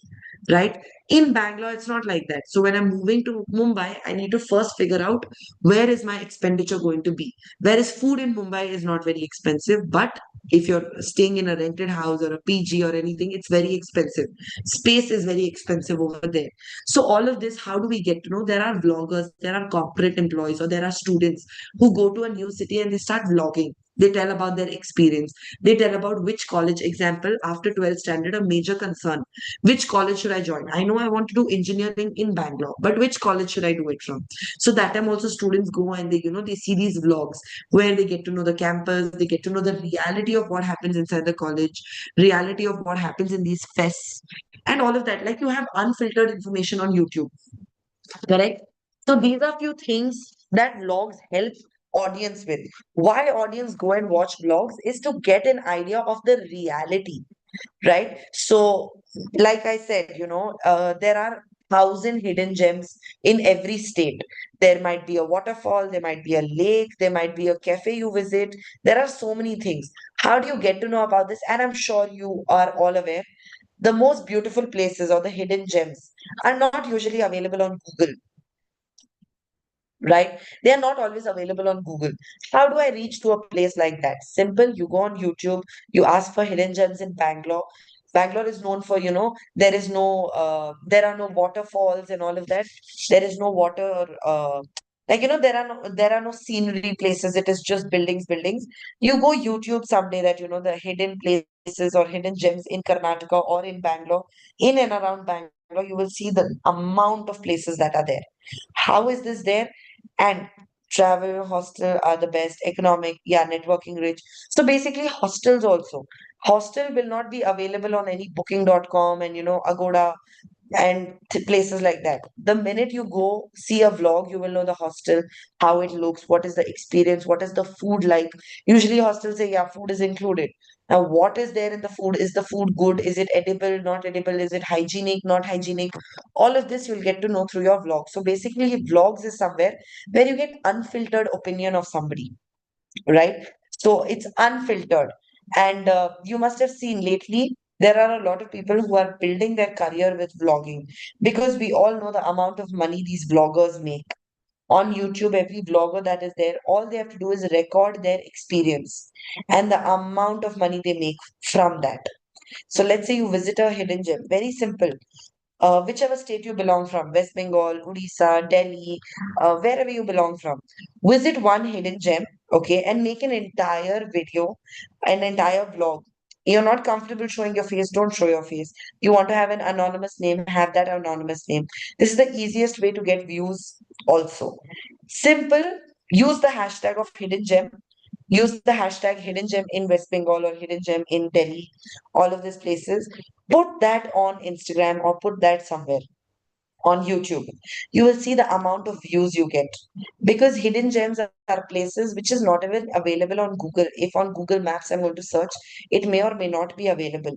Speaker 13: right? In Bangalore, it's not like that. So when I'm moving to Mumbai, I need to first figure out where is my expenditure going to be. Whereas food in Mumbai is not very expensive, but if you're staying in a rented house or a PG or anything, it's very expensive. Space is very expensive over there. So all of this, how do we get to know? There are vloggers, there are corporate employees, or there are students who go to a new city and they start vlogging. They tell about their experience. They tell about which college, example, after 12th standard, a major concern. Which college should I join? I know I want to do engineering in Bangalore, but which college should I do it from? So that time also students go and they see these vlogs where they get to know the campus, they get to know the reality of what happens inside the college, reality of what happens in these fests, and all of that. Like you have unfiltered information on YouTube, correct? So these are few things that vlogs help audience with. Why audience go and watch vlogs is to get an idea of the reality, right? So like I said, there are thousand hidden gems in every state. There might be a waterfall, there might be a lake, there might be a cafe you visit. There are so many things. How do you get to know about this? And I'm sure you are all aware, the most beautiful places or the hidden gems are not usually available on Google, right? They are not always available on Google. How do I reach to a place like that? Simple, you go on YouTube, you ask for hidden gems in Bangalore. Bangalore is known for, there are no waterfalls and all of that. There is no water, there are no scenery places. It is just buildings, buildings. You go YouTube someday that, the hidden places or hidden gems in Karnataka or in Bangalore, in and around Bangalore, you will see the amount of places that are there. How is this there? And travel hostel are the best, economic, yeah, networking rich. So basically hostels also, hostel will not be available on any booking.com and Agoda and places like that. The minute you go see a vlog, you will know the hostel, how it looks, what is the experience, what is the food like. Usually hostels say, yeah, food is included. Now, what is there in the food? Is the food good? Is it edible, not edible? Is it hygienic, not hygienic? All of this you'll get to know through your vlog. So basically, vlogs is somewhere where you get unfiltered opinion of somebody, right? So it's unfiltered. And you must have seen lately, there are a lot of people who are building their career with vlogging because we all know the amount of money these vloggers make. On YouTube, every vlogger that is there, all they have to do is record their experience and the amount of money they make from that. So let's say you visit a hidden gem, very simple, whichever state you belong from, West Bengal, Odisha, Delhi, wherever you belong from, visit one hidden gem, okay, and make an entire video, an entire vlog. You're not comfortable showing your face, don't show your face. You want to have an anonymous name, have that anonymous name. This is the easiest way to get views also. Simple, use the hashtag of hidden gem. Use the hashtag hidden gem in West Bengal or hidden gem in Delhi, all of these places. Put that on Instagram or put that somewhere on YouTube. You will see the amount of views you get because hidden gems are places which is not even available on Google. If on Google Maps I'm going to search, it may or may not be available.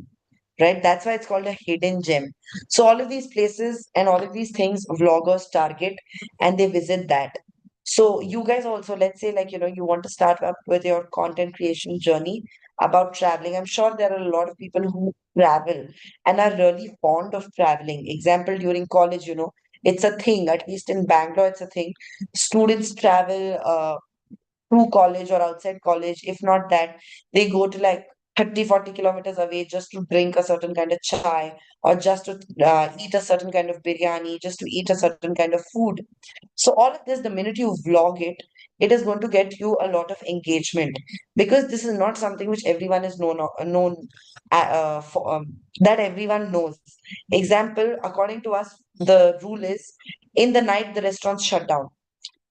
Speaker 13: Right? That's why it's called a hidden gem. So all of these places and all of these things vloggers target and they visit that. So you guys also, let's say like, you want to start up with your content creation journey about traveling. I'm sure there are a lot of people who travel and are really fond of traveling. Example, during college, it's a thing, at least in Bangalore, it's a thing. Students travel to college or outside college. If not that, they go to like 30-40 kilometers away just to drink a certain kind of chai, or just to eat a certain kind of biryani, just to eat a certain kind of food. So all of this, the minute you vlog it, it is going to get you a lot of engagement, because this is not something which everyone is known for, that everyone knows. Example, according to us, the rule is in the night the restaurants shut down,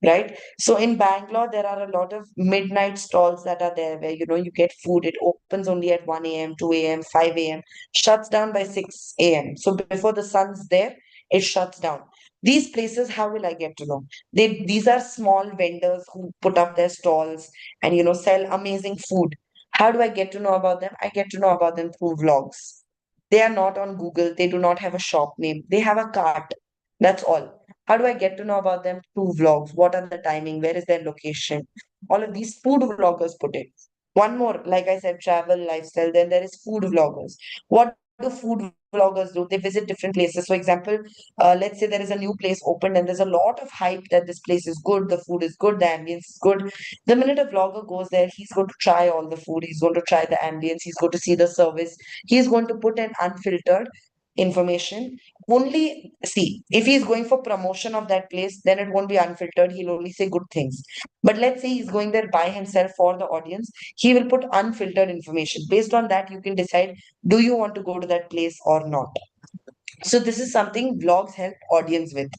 Speaker 13: right? So in Bangalore, there are a lot of midnight stalls that are there where you get food. It opens only at 1 a.m., 2 a.m., 5 a.m., shuts down by 6 a.m. So before the sun's there, it shuts down. These places, how will I get to know? These are small vendors who put up their stalls and sell amazing food. How do I get to know about them? I get to know about them through vlogs. They are not on Google. They do not have a shop name. They have a cart. That's all. How do I get to know about them? Through vlogs. What are the timing? Where is their location? All of these food vloggers put it. One more, like I said, travel, lifestyle. Then there is food vloggers. What do food vloggers do? They visit different places. So, example, let's say there is a new place opened and there's a lot of hype that this place is good, the food is good, the ambience is good. The minute a vlogger goes there, he's going to try all the food, he's going to try the ambience, he's going to see the service, he's going to put an unfiltered information. Only see, if he's going for promotion of that place, then it won't be unfiltered, he'll only say good things. But let's say he's going there by himself for the audience, he will put unfiltered information. Based on that, you can decide, do you want to go to that place or not? So this is something blogs help audience with.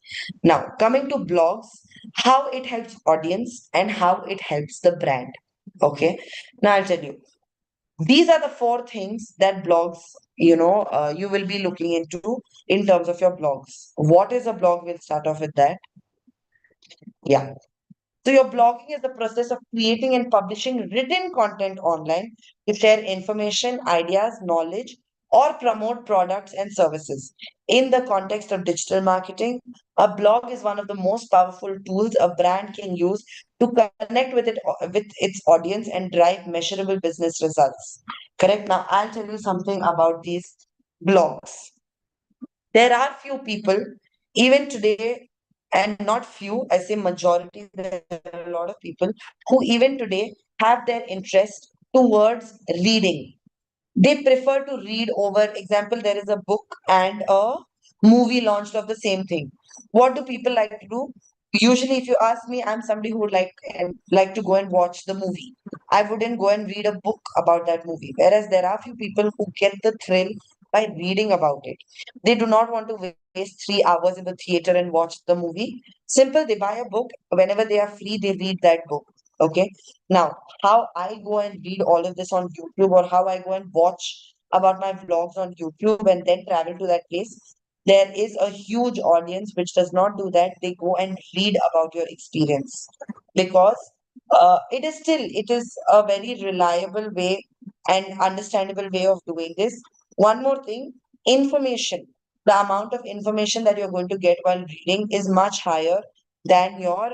Speaker 13: Now, coming to blogs, how it helps audience and how it helps the brand. Okay. Now I'll tell you. These are the four things that blogs, you will be looking into in terms of your blogs. What is a blog? We'll start off with that. Yeah. So your blogging is the process of creating and publishing written content online to share information, ideas, knowledge, or promote products and services. In the context of digital marketing, a blog is one of the most powerful tools a brand can use to connect with its audience and drive measurable business results. Correct? Now I'll tell you something about these blogs. There are few people, even today, and not few, I say majority, there are a lot of people who even today have their interest towards reading. They prefer to read over, example, there is a book and a movie launched of the same thing. What do people like to do? Usually, if you ask me, I'm somebody who would like to go and watch the movie. I wouldn't go and read a book about that movie. Whereas there are few people who get the thrill by reading about it. They do not want to waste 3 hours in the theater and watch the movie. Simple, they buy a book. Whenever they are free, they read that book. Okay. Now, how I go and read all of this on YouTube, or how I go and watch about my vlogs on YouTube and then travel to that place, there is a huge audience which does not do that. They go and read about your experience, because it is a very reliable way and understandable way of doing this. One more thing, information. The amount of information that you're going to get while reading is much higher than your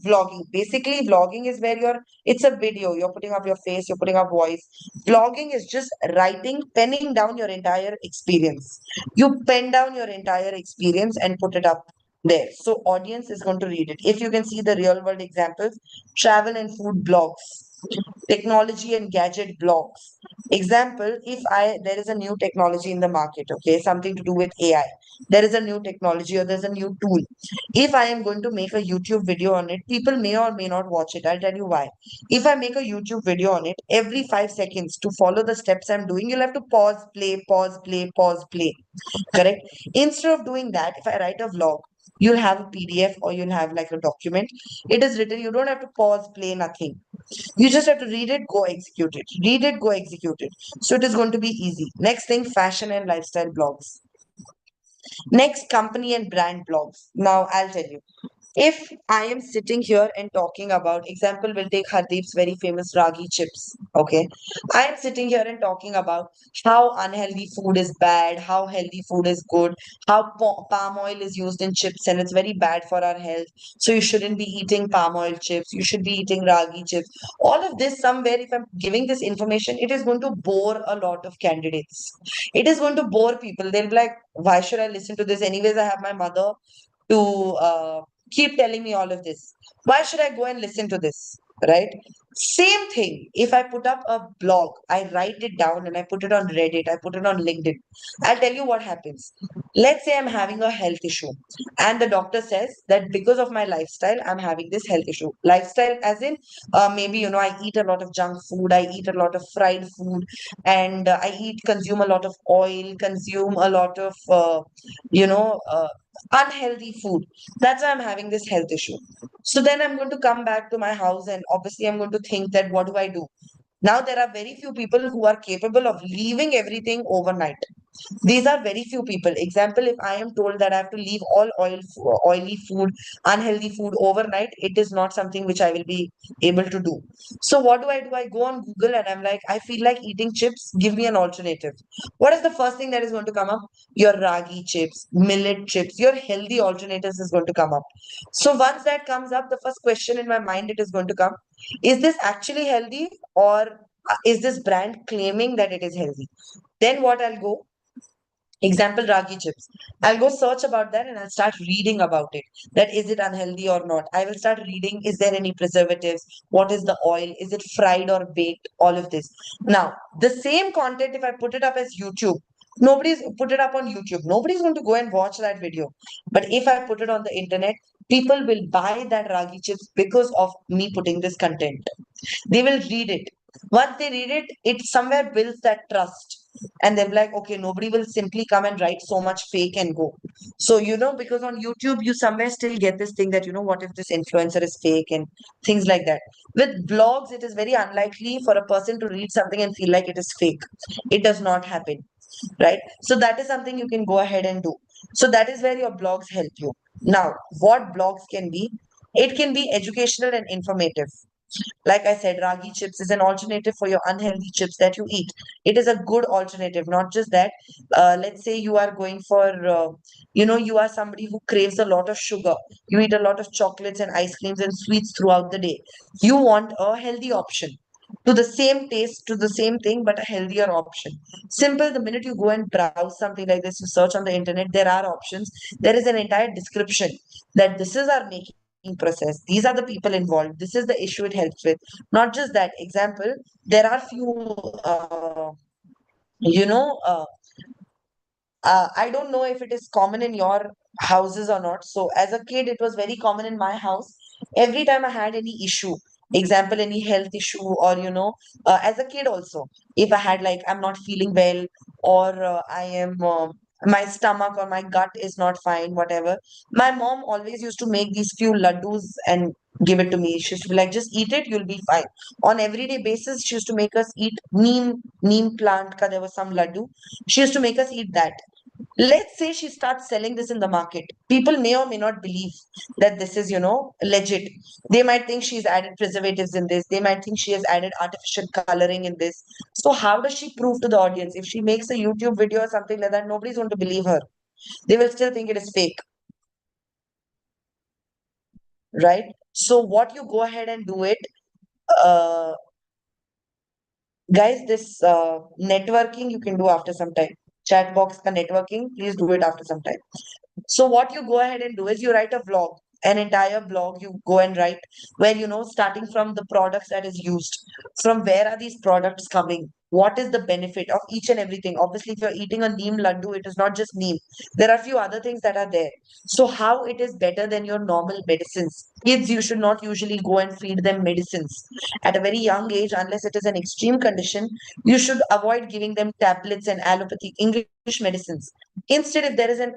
Speaker 13: vlogging. Basically, vlogging is where it's a video, you're putting up your face, you're putting up voice. Vlogging is just writing, penning down your entire experience. You pen down your entire experience and put it up there. So audience is going to read it. If you can see the real world examples, travel and food blogs, technology and gadget blogs. Example, if there is a new technology in the market, okay, something to do with AI. There is a new technology or there's a new tool. If I am going to make a YouTube video on it, people may or may not watch it. I'll tell you why. If I make a YouTube video on it, every 5 seconds to follow the steps I'm doing, you'll have to pause, play, pause, play, pause, play. Correct? Instead of doing that, if I write a vlog, you'll have a PDF or you'll have like a document. It is written, you don't have to pause, play, nothing. You just have to read it, go execute it. Read it, go execute it. So it is going to be easy. Next thing, fashion and lifestyle blogs. Next, company and brand blogs. Now, I'll tell you. If I am sitting here and talking about, example, we'll take Hardeep's very famous ragi chips. Okay. I am sitting here and talking about how unhealthy food is bad, how healthy food is good, how palm oil is used in chips and it's very bad for our health. So you shouldn't be eating palm oil chips. You should be eating ragi chips. All of this, somewhere, if I'm giving this information, it is going to bore a lot of candidates. It is going to bore people. They'll be like, why should I listen to this? Anyways, I have my mother to keep telling me all of this. Why should I go and listen to this? Right? Same thing. If I put up a blog, I write it down and I put it on Reddit, I put it on LinkedIn. I'll tell you what happens. Let's say I'm having a health issue, and the doctor says that because of my lifestyle, I'm having this health issue. Lifestyle, as in, maybe, I eat a lot of junk food, I eat a lot of fried food, and consume a lot of oil, consume a lot of, unhealthy food. That's why I'm having this health issue. So then I'm going to come back to my house and obviously I'm going to think that what do I do? Now there are very few people who are capable of leaving everything overnight. These are very few people. Example, if I am told that I have to leave all oily food, unhealthy food overnight, it is not something which I will be able to do. So what do? I go on Google and I'm like, I feel like eating chips. Give me an alternative. What is the first thing that is going to come up? Your ragi chips, millet chips, your healthy alternatives is going to come up. So once that comes up, the first question in my mind it is going to come: is this actually healthy, or is this brand claiming that it is healthy? Then what I'll go, example, ragi chips. I'll go search about that and I'll start reading about it. That is it unhealthy or not? I will start reading. Is there any preservatives? What is the oil? Is it fried or baked? All of this. Now, the same content, if I put it up as YouTube, nobody's put it up on YouTube. Nobody's going to go and watch that video. But if I put it on the internet, people will buy that ragi chips because of me putting this content. They will read it. Once they read it, it somewhere builds that trust. And they're like, okay, nobody will simply come and write so much fake and go. So, because on YouTube, you somewhere still get this thing that, what if this influencer is fake and things like that. With blogs, it is very unlikely for a person to read something and feel like it is fake. It does not happen. Right? So that is something you can go ahead and do. So that is where your blogs help you. Now, what blogs can be? It can be educational and informative. Like I said, ragi chips is an alternative for your unhealthy chips that you eat. It is a good alternative. Not just that. Let's say you are going for, you are somebody who craves a lot of sugar. You eat a lot of chocolates and ice creams and sweets throughout the day. You want a healthy option to the same taste, to the same thing, but a healthier option. Simple. The minute you go and browse something like this, you search on the internet, there are options. There is an entire description that this is our making process. These are the people involved. This is the issue it helps with. Not just that. Example, there are few, you know, uh, I don't know if it is common in your houses or not. So as a kid, it was very common in my house. Every time I had any issue, example, any health issue, or as a kid also, if I had like I'm not feeling well, or I am my stomach or my gut is not fine, whatever. My mom always used to make these few laddus and give it to me. She used to be like, just eat it, you'll be fine. On everyday basis, she used to make us eat neem plant ka there was some laddu. She used to make us eat that. Let's say she starts selling this in the market. People may or may not believe that this is, legit. They might think she's added preservatives in this. They might think she has added artificial coloring in this. So how does she prove to the audience? If she makes a YouTube video or something like that, nobody's going to believe her. They will still think it is fake, right? So what you go ahead and do it, uh, guys, this networking you can do after some time. Chat box ka networking, please do it after some time. So what you go ahead and do is you write a blog, an entire blog you go and write where, starting from the products that is used, from where are these products coming? What is the benefit of each and everything? Obviously, if you're eating a neem laddu, it is not just neem. There are few other things that are there. So how it is better than your normal medicines? Kids, you should not usually go and feed them medicines at a very young age, unless it is an extreme condition. You should avoid giving them tablets and allopathic English medicines. Instead, if there is an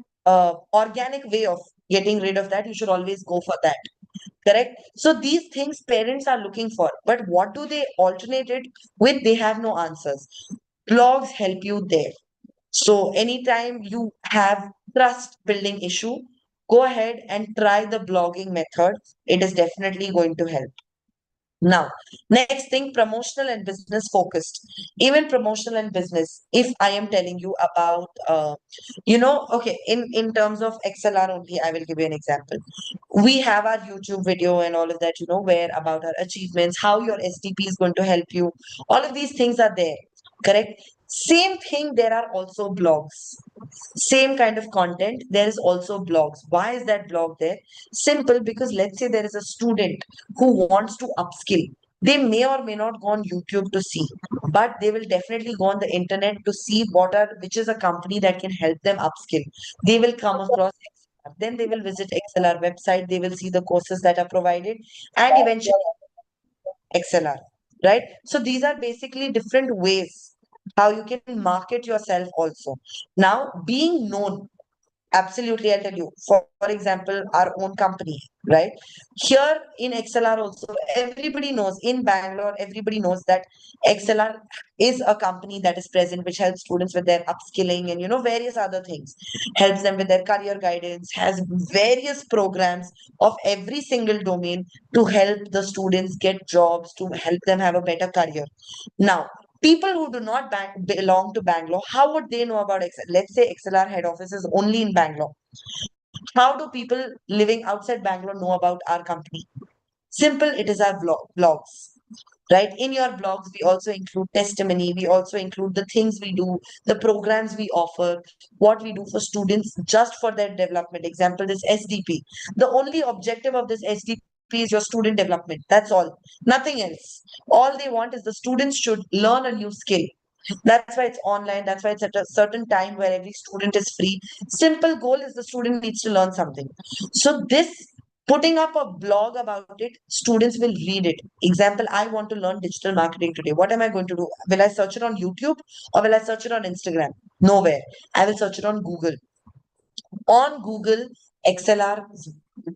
Speaker 13: organic way of getting rid of that, you should always go for that. Correct? So these things parents are looking for, but what do they alternate it with? They have no answers. Blogs help you there. So anytime you have trust building issue, go ahead and try the blogging method. It is definitely going to help. Now, next thing, promotional and business focused. Even promotional and business, if I am telling you about, okay, in terms of XLR only, I will give you an example. We have our YouTube video and all of that, where about our achievements, how your SDP is going to help you. All of these things are there, correct? Same thing, there are also blogs. Same kind of content, there is also blogs. Why is that blog there? Simple, because let's say there is a student who wants to upskill. They may or may not go on YouTube to see, but they will definitely go on the internet to see which is a company that can help them upskill. They will come across XLR. Then they will visit XLR website. They will see the courses that are provided, and eventually XLR, right? So these are basically different ways how you can market yourself also. Now, being known, absolutely, I'll tell you. For example, our own company, right? Here in XLR also, everybody knows in Bangalore, everybody knows that XLR is a company that is present, which helps students with their upskilling and various other things, helps them with their career guidance, has various programs of every single domain to help the students get jobs, to help them have a better career. Now, people who do not belong to Bangalore, how would they know about XLR? Let's say XLR head office is only in Bangalore. How do people living outside Bangalore know about our company? Simple, it is our blogs. Right? In your blogs, we also include testimony, we also include the things we do, the programs we offer, what we do for students just for their development. Example, this SDP. The only objective of this SDP is your student development. That's all. Nothing else. All they want is the students should learn a new skill. That's why it's online. That's why it's at a certain time where every student is free. Simple goal is the student needs to learn something. So this putting up a blog about it, students will read it. Example, I want to learn digital marketing today. What am I going to do? Will I search it on YouTube or will I search it on Instagram? Nowhere. I will search it on Google. On Google, XLR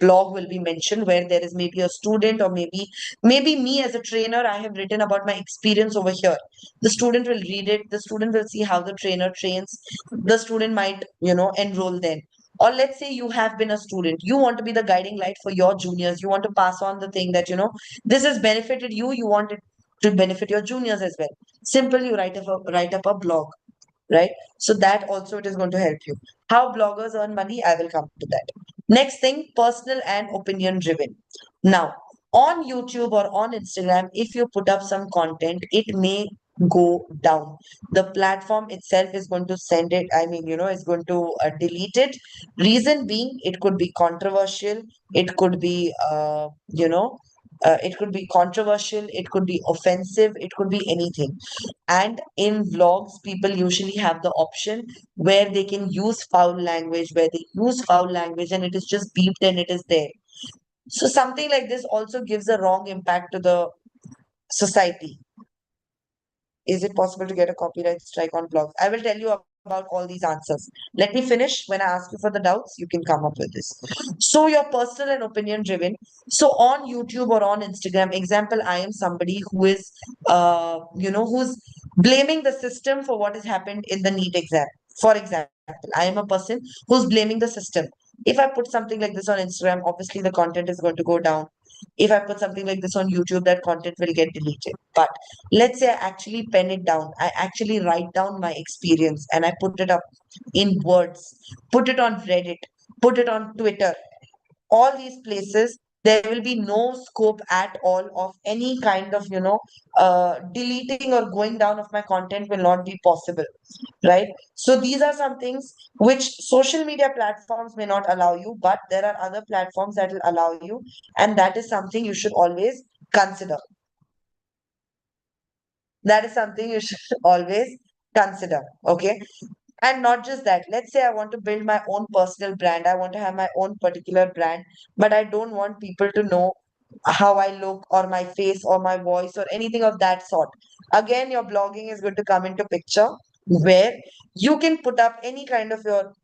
Speaker 13: blog will be mentioned where there is maybe a student or maybe me as a trainer. I have written about my experience over here. The student will read it. The student will see how the trainer trains. The student might enroll then. Or let's say you have been a student, you want to be the guiding light for your juniors, you want to pass on the thing that this has benefited you, you want it to benefit your juniors as well. Simple, you write up a blog, right? So that also it is going to help you. How bloggers earn money, I will come to that. Next thing, personal and opinion driven. Now, on YouTube or on Instagram, if you put up some content, it may go down. The platform itself is going to send it, is going to delete it. Reason being, it could be controversial, it could be, it could be controversial, it could be offensive, it could be anything. And in vlogs, people usually have the option where they can use foul language, and it is just beeped and it is there. So something like this also gives a wrong impact to the society. Is it possible to get a copyright strike on blogs? I will tell you about all these answers. Let me finish. When I ask you for the doubts, you can come up with this. So you're personal and opinion driven. So on YouTube or on Instagram, example, I am somebody who is, who's blaming the system for what has happened in the NEET exam. For example, I am a person who's blaming the system. If I put something like this on Instagram, obviously the content is going to go down. If I put something like this on YouTube, that content will get deleted. But let's say I actually pen it down. I actually write down my experience and I put it up in words, put it on Reddit, put it on Twitter, all these places. There will be no scope at all of any kind of, deleting or going down of my content will not be possible, right? So these are some things which social media platforms may not allow you, but there are other platforms that will allow you, and that is something you should always consider. That is something you should always consider. Okay. And not just that, let's say I want to build my own personal brand, I want to have my own particular brand, but I don't want people to know how I look or my face or my voice or anything of that sort. Again, your blogging is going to come into picture where you can put up any kind of your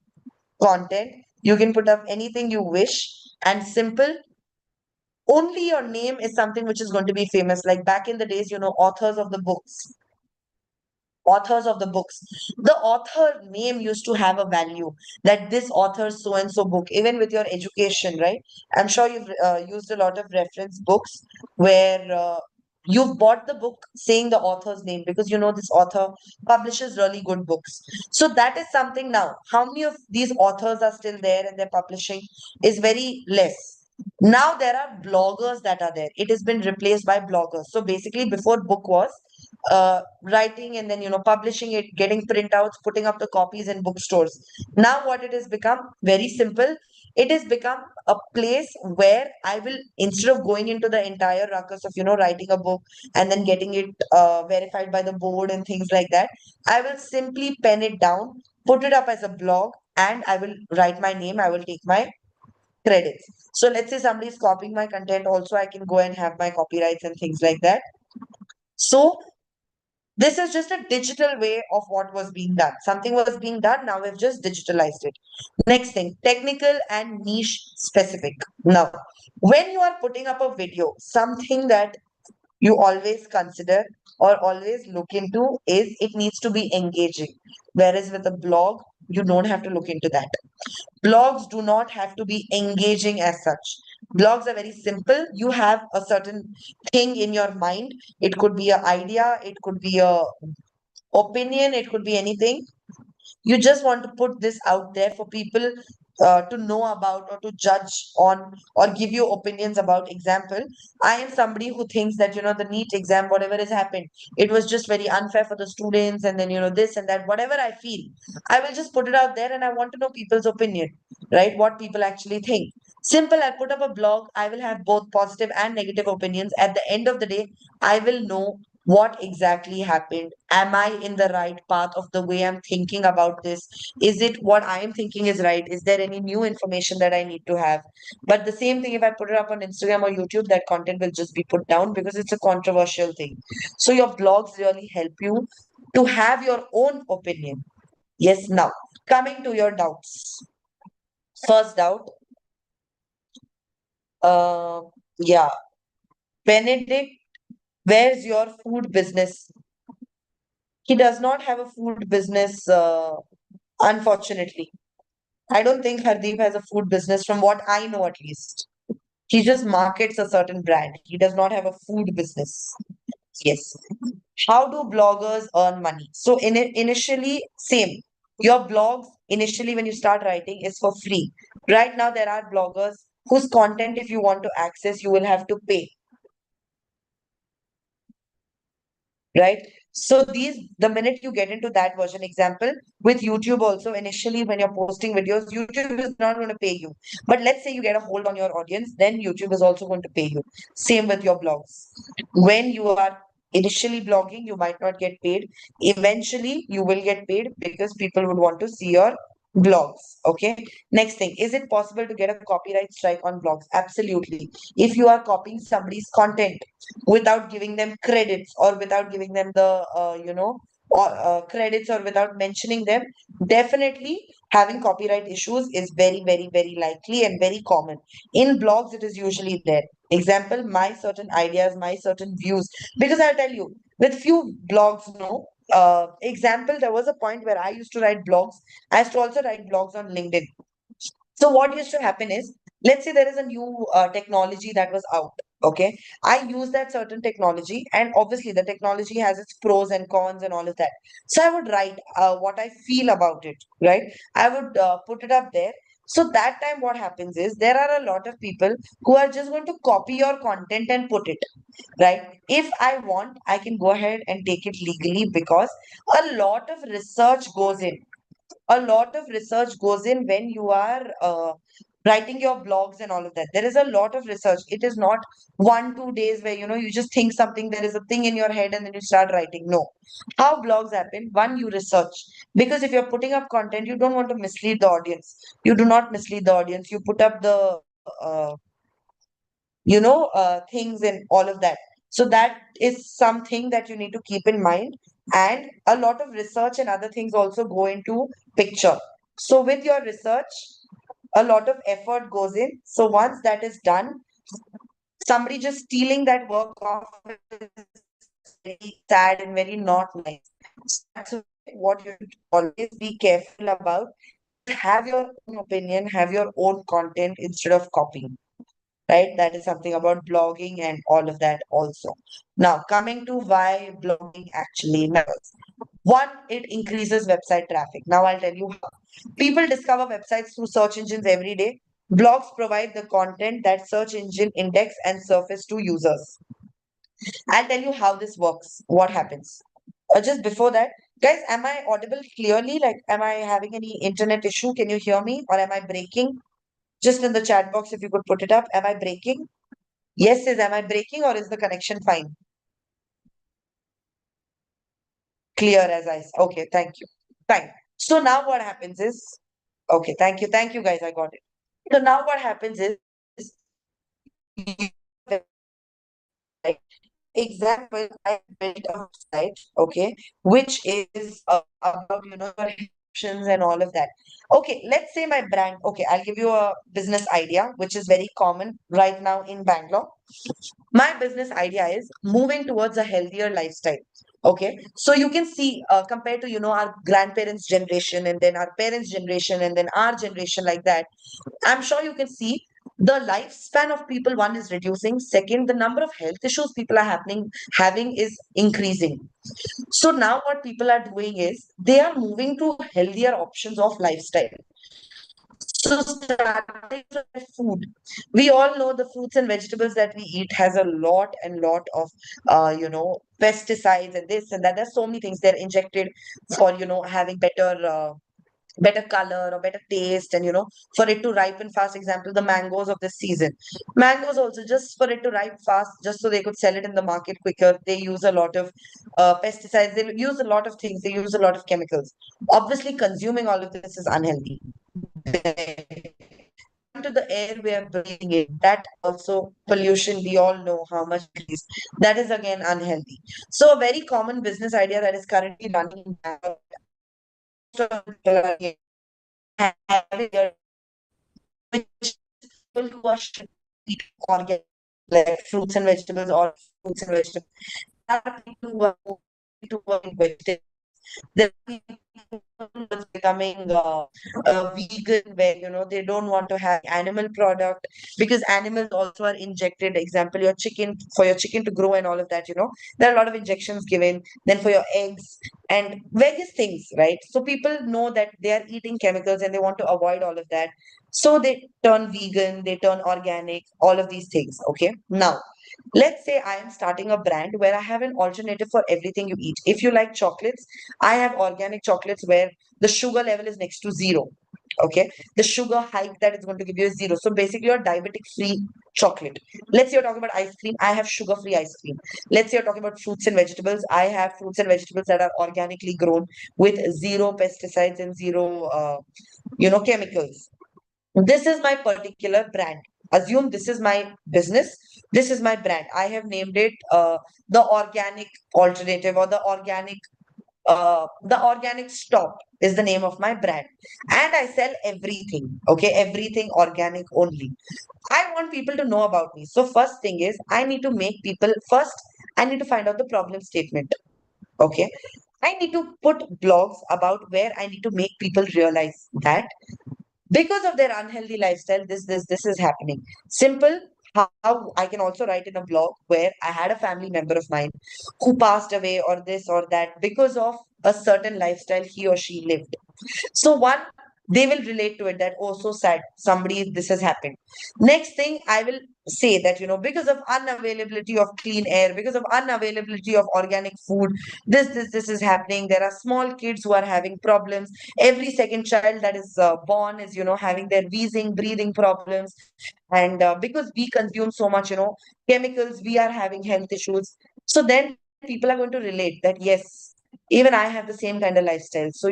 Speaker 13: content, you can put up anything you wish, and simple, only your name is something which is going to be famous. Like back in the days, authors of the books, authors of the books. The author name used to have a value, that this author's so and so book, even with your education, right? I'm sure you've used a lot of reference books where you've bought the book saying the author's name because you know this author publishes really good books. So that is something now. How many of these authors are still there and they're publishing is very less. Now there are bloggers that are there. It has been replaced by bloggers. So basically, before book was writing and then publishing it, getting printouts, putting up the copies in bookstores. Now what it has become, very simple. It has become a place where I will, instead of going into the entire ruckus of writing a book and then getting it verified by the board and things like that, I will simply pen it down, put it up as a blog, and I will write my name. I will take my credits. So let's say somebody is copying my content, also I can go and have my copyrights and things like that. So this is just a digital way of what was being done. Something was being done, now we've just digitalized it. Next thing, technical and niche specific. Now, when you are putting up a video, something that you always consider or always look into is it needs to be engaging. Whereas with a blog, you don't have to look into that. Blogs do not have to be engaging as such. Blogs are very simple. You have a certain thing in your mind. It could be an idea, it could be a opinion, it could be anything. You just want to put this out there for people to know about or to judge on or give you opinions about. Example, I am somebody who thinks that the NEET exam, whatever has happened, it was just very unfair for the students, and then this and that, whatever I feel, I will just put it out there, and I want to know people's opinion, right? What people actually think. Simple. I put up a blog, I will have both positive and negative opinions. At the end of the day, I will know what exactly happened. Am I in the right path of the way I'm thinking about this? Is it what I am thinking is right? Is there any new information that I need to have? But the same thing, if I put it up on Instagram or YouTube, that content will just be put down because it's a controversial thing. So your blogs really help you to have your own opinion. Yes. Now coming to your doubts. First doubt, uh yeah, Benedict, where's your food business? He does not have a food business, unfortunately. I don't think Hardeep has a food business from what I know, at least. He just markets a certain brand. He does not have a food business. Yes. How do bloggers earn money? So initially, same. Your blogs, initially when you start writing, is for free. Right now, there are bloggers whose content, if you want to access, you will have to pay. Right? So these, the minute you get into that version, example, with YouTube also, initially when you're posting videos, YouTube is not going to pay you. But let's say you get a hold on your audience, then YouTube is also going to pay you. Same with your blogs. When you are initially blogging, you might not get paid. Eventually, you will get paid because people would want to see your blogs. Okay. Next thing, is it possible to get a copyright strike on blogs? Absolutely. If you are copying somebody's content without giving them credits or without giving them the credits or without mentioning them, definitely having copyright issues is very, very, very likely and very common. In blogs, it is usually there. Example, my certain ideas, my certain views, because I'll tell you, with few blogs, no, example, there was a point where I used to write blogs. I used to also write blogs on LinkedIn. So what used to happen is, let's say there is a new technology that was out. Okay, I use that certain technology, and obviously the technology has its pros and cons and all of that. So I would write what I feel about it. Right, I would put it up there. So that time, what happens is there are a lot of people who are just going to copy your content and put it. Right. If I want, I can go ahead and take it legally because a lot of research goes in. A lot of research goes in when you are writing your blogs and all of that. There is a lot of research. It is not 1 2 days where you just think something, there is a thing in your head and then you start writing. No. How blogs happen? One, you research, because if you're putting up content, you don't want to mislead the audience. You do not mislead the audience. You put up the things and all of that. So that is something that you need to keep in mind. And a lot of research and other things also go into picture. So with your research, a lot of effort goes in. So once that is done, somebody just stealing that work off is very sad and very not nice. So that's what you should always be careful about. Have your own opinion, have your own content instead of copying, right? That is something about blogging and all of that also. Now, coming to why blogging actually matters. One, it increases website traffic. Now, I'll tell you how. People discover websites through search engines every day. Blogs provide the content that search engine index and surface to users. I'll tell you how this works, what happens. Just before that, guys, am I audible clearly? Like, am I having any internet issue? Can you hear me? Or am I breaking? Just in the chat box, if you could put it up. Am I breaking? Yes, am I breaking or is the connection fine? Clear as ice. Okay, thank you. Fine. So now what happens is, okay, thank you. Thank you, guys. I got it. So now what happens is, example, I built a website, okay, which is about, your options and all of that. Okay, let's say my brand, okay, I'll give you a business idea, which is very common right now in Bangalore. My business idea is moving towards a healthier lifestyle. Okay, so you can see compared to our grandparents' generation and then our parents' generation and then our generation like that, I'm sure you can see the lifespan of people, one is reducing, second the number of health issues people are having is increasing. So now what people are doing is they are moving to healthier options of lifestyle. So starting from food, we all know the fruits and vegetables that we eat has a lot and lot of pesticides and this and that. There's so many things they're injected for having better color or better taste, and for it to ripen fast. Example, the mangoes of this season, mangoes also, just for it to ripe fast, just so they could sell it in the market quicker, they use a lot of pesticides, they use a lot of things, they use a lot of chemicals. Obviously consuming all of this is unhealthy. To the air we are breathing in, that also pollution, we all know how much it is. That is again unhealthy. So a very common business idea that is currently running in Bangalore, having which people who are should eat organic, like fruits and vegetables, or fruits and vegetables. There are people who are moving towards vegetables. There are people who are becoming vegan, where they don't want to have animal product, because animals also are injected. Example, your chicken, for your chicken to grow and all of that, there are a lot of injections given. Then for your eggs and various things, right? So people know that they are eating chemicals and they want to avoid all of that. So they turn vegan, they turn organic, all of these things. Okay. Now, let's say I am starting a brand where I have an alternative for everything you eat. If you like chocolates, I have organic chocolates where the sugar level is next to zero. Okay. The sugar hike that is going to give you is zero. So basically, you're diabetic free chocolate. Let's say you're talking about ice cream. I have sugar free ice cream. Let's say you're talking about fruits and vegetables. I have fruits and vegetables that are organically grown with zero pesticides and zero, chemicals. This is my particular brand. Assume this is my business. This is my brand. I have named it the organic alternative, or the organic stop is the name of my brand. And I sell everything. Okay, everything organic only. I want people to know about me. So first thing is, I need to make people first. I need to find out the problem statement. Okay. I need to put blogs about where I need to make people realize that because of their unhealthy lifestyle, this is happening. Simple. How I can also write in a blog where I had a family member of mine who passed away, or this or that, because of a certain lifestyle he or she lived. So one, they will relate to it, that, oh, so sad, somebody, this has happened. Next thing, I will say that, because of unavailability of clean air, because of unavailability of organic food, this is happening. There are small kids who are having problems. Every second child that is born is, having their wheezing, breathing problems. And because we consume so much, chemicals, we are having health issues. So then people are going to relate that, yes, even I have the same kind of lifestyle. So,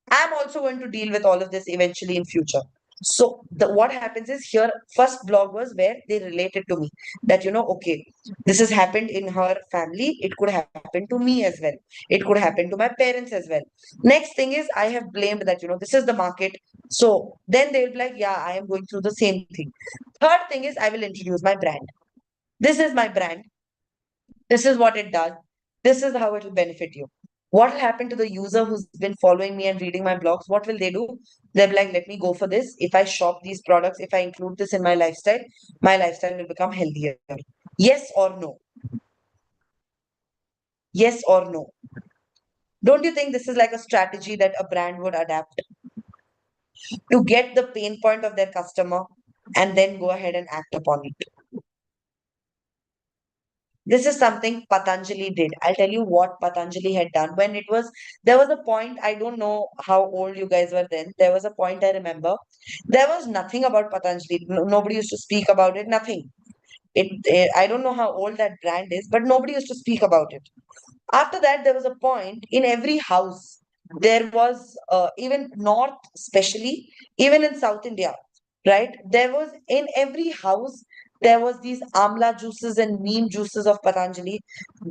Speaker 13: I'm also going to deal with all of this eventually in future. So what happens is, here first blog was where they related to me, that okay, this has happened in her family, it could happen to me as well, it could happen to my parents as well. Next thing is, I have blamed that this is the market. So then they'll be like, yeah, I am going through the same thing. Third thing is, I will introduce my brand. This is my brand. This is what it does. This is how it will benefit you. What will happen to the user who's been following me and reading my blogs? What will they do? They'll be like, let me go for this. If I shop these products, if I include this in my lifestyle will become healthier. Yes or no? Yes or no? Don't you think this is like a strategy that a brand would adapt to get the pain point of their customer and then go ahead and act upon it? This is something Patanjali did. I'll tell you what Patanjali had done when there was a point, I don't know how old you guys were then. There was a point I remember. There was nothing about Patanjali. Nobody used to speak about it, nothing. I don't know how old that brand is, but nobody used to speak about it. After that, there was a point in every house. There was, even North, especially, even in South India, right? There was in every house, there was these amla juices and neem juices of Patanjali,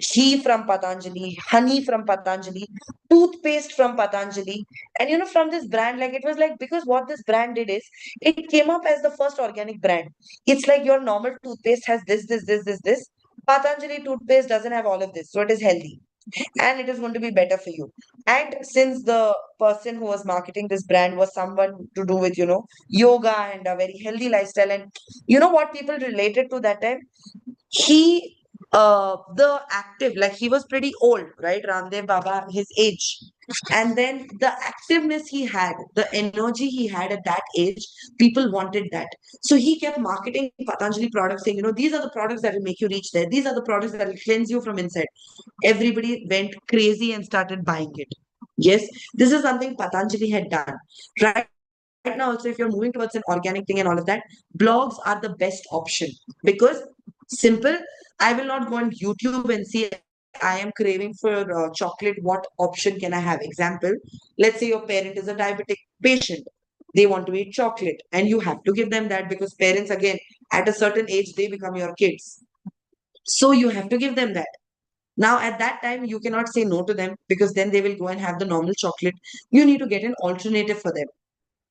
Speaker 13: ghee from Patanjali, honey from Patanjali, toothpaste from Patanjali. And from this brand, like it was like, because what this brand did is, it came up as the first organic brand. It's like your normal toothpaste has this. Patanjali toothpaste doesn't have all of this, so it is healthy and it is going to be better for you. And since the person who was marketing this brand was someone to do with, yoga and a very healthy lifestyle, and you know what people related to that time? He, the active, like he was pretty old, right? Ramdev Baba, his age. And then the activeness he had, the energy he had at that age, people wanted that. So he kept marketing Patanjali products, saying, these are the products that will make you reach there. These are the products that will cleanse you from inside. Everybody went crazy and started buying it. Yes, this is something Patanjali had done. Right now, also, if you're moving towards an organic thing and all of that, blogs are the best option because simple. I will not go on YouTube and see I am craving for chocolate. What option can I have? Example, let's say your parent is a diabetic patient. They want to eat chocolate, and you have to give them that because parents, again, at a certain age, they become your kids. So you have to give them that. Now, at that time, you cannot say no to them because then they will go and have the normal chocolate. You need to get an alternative for them,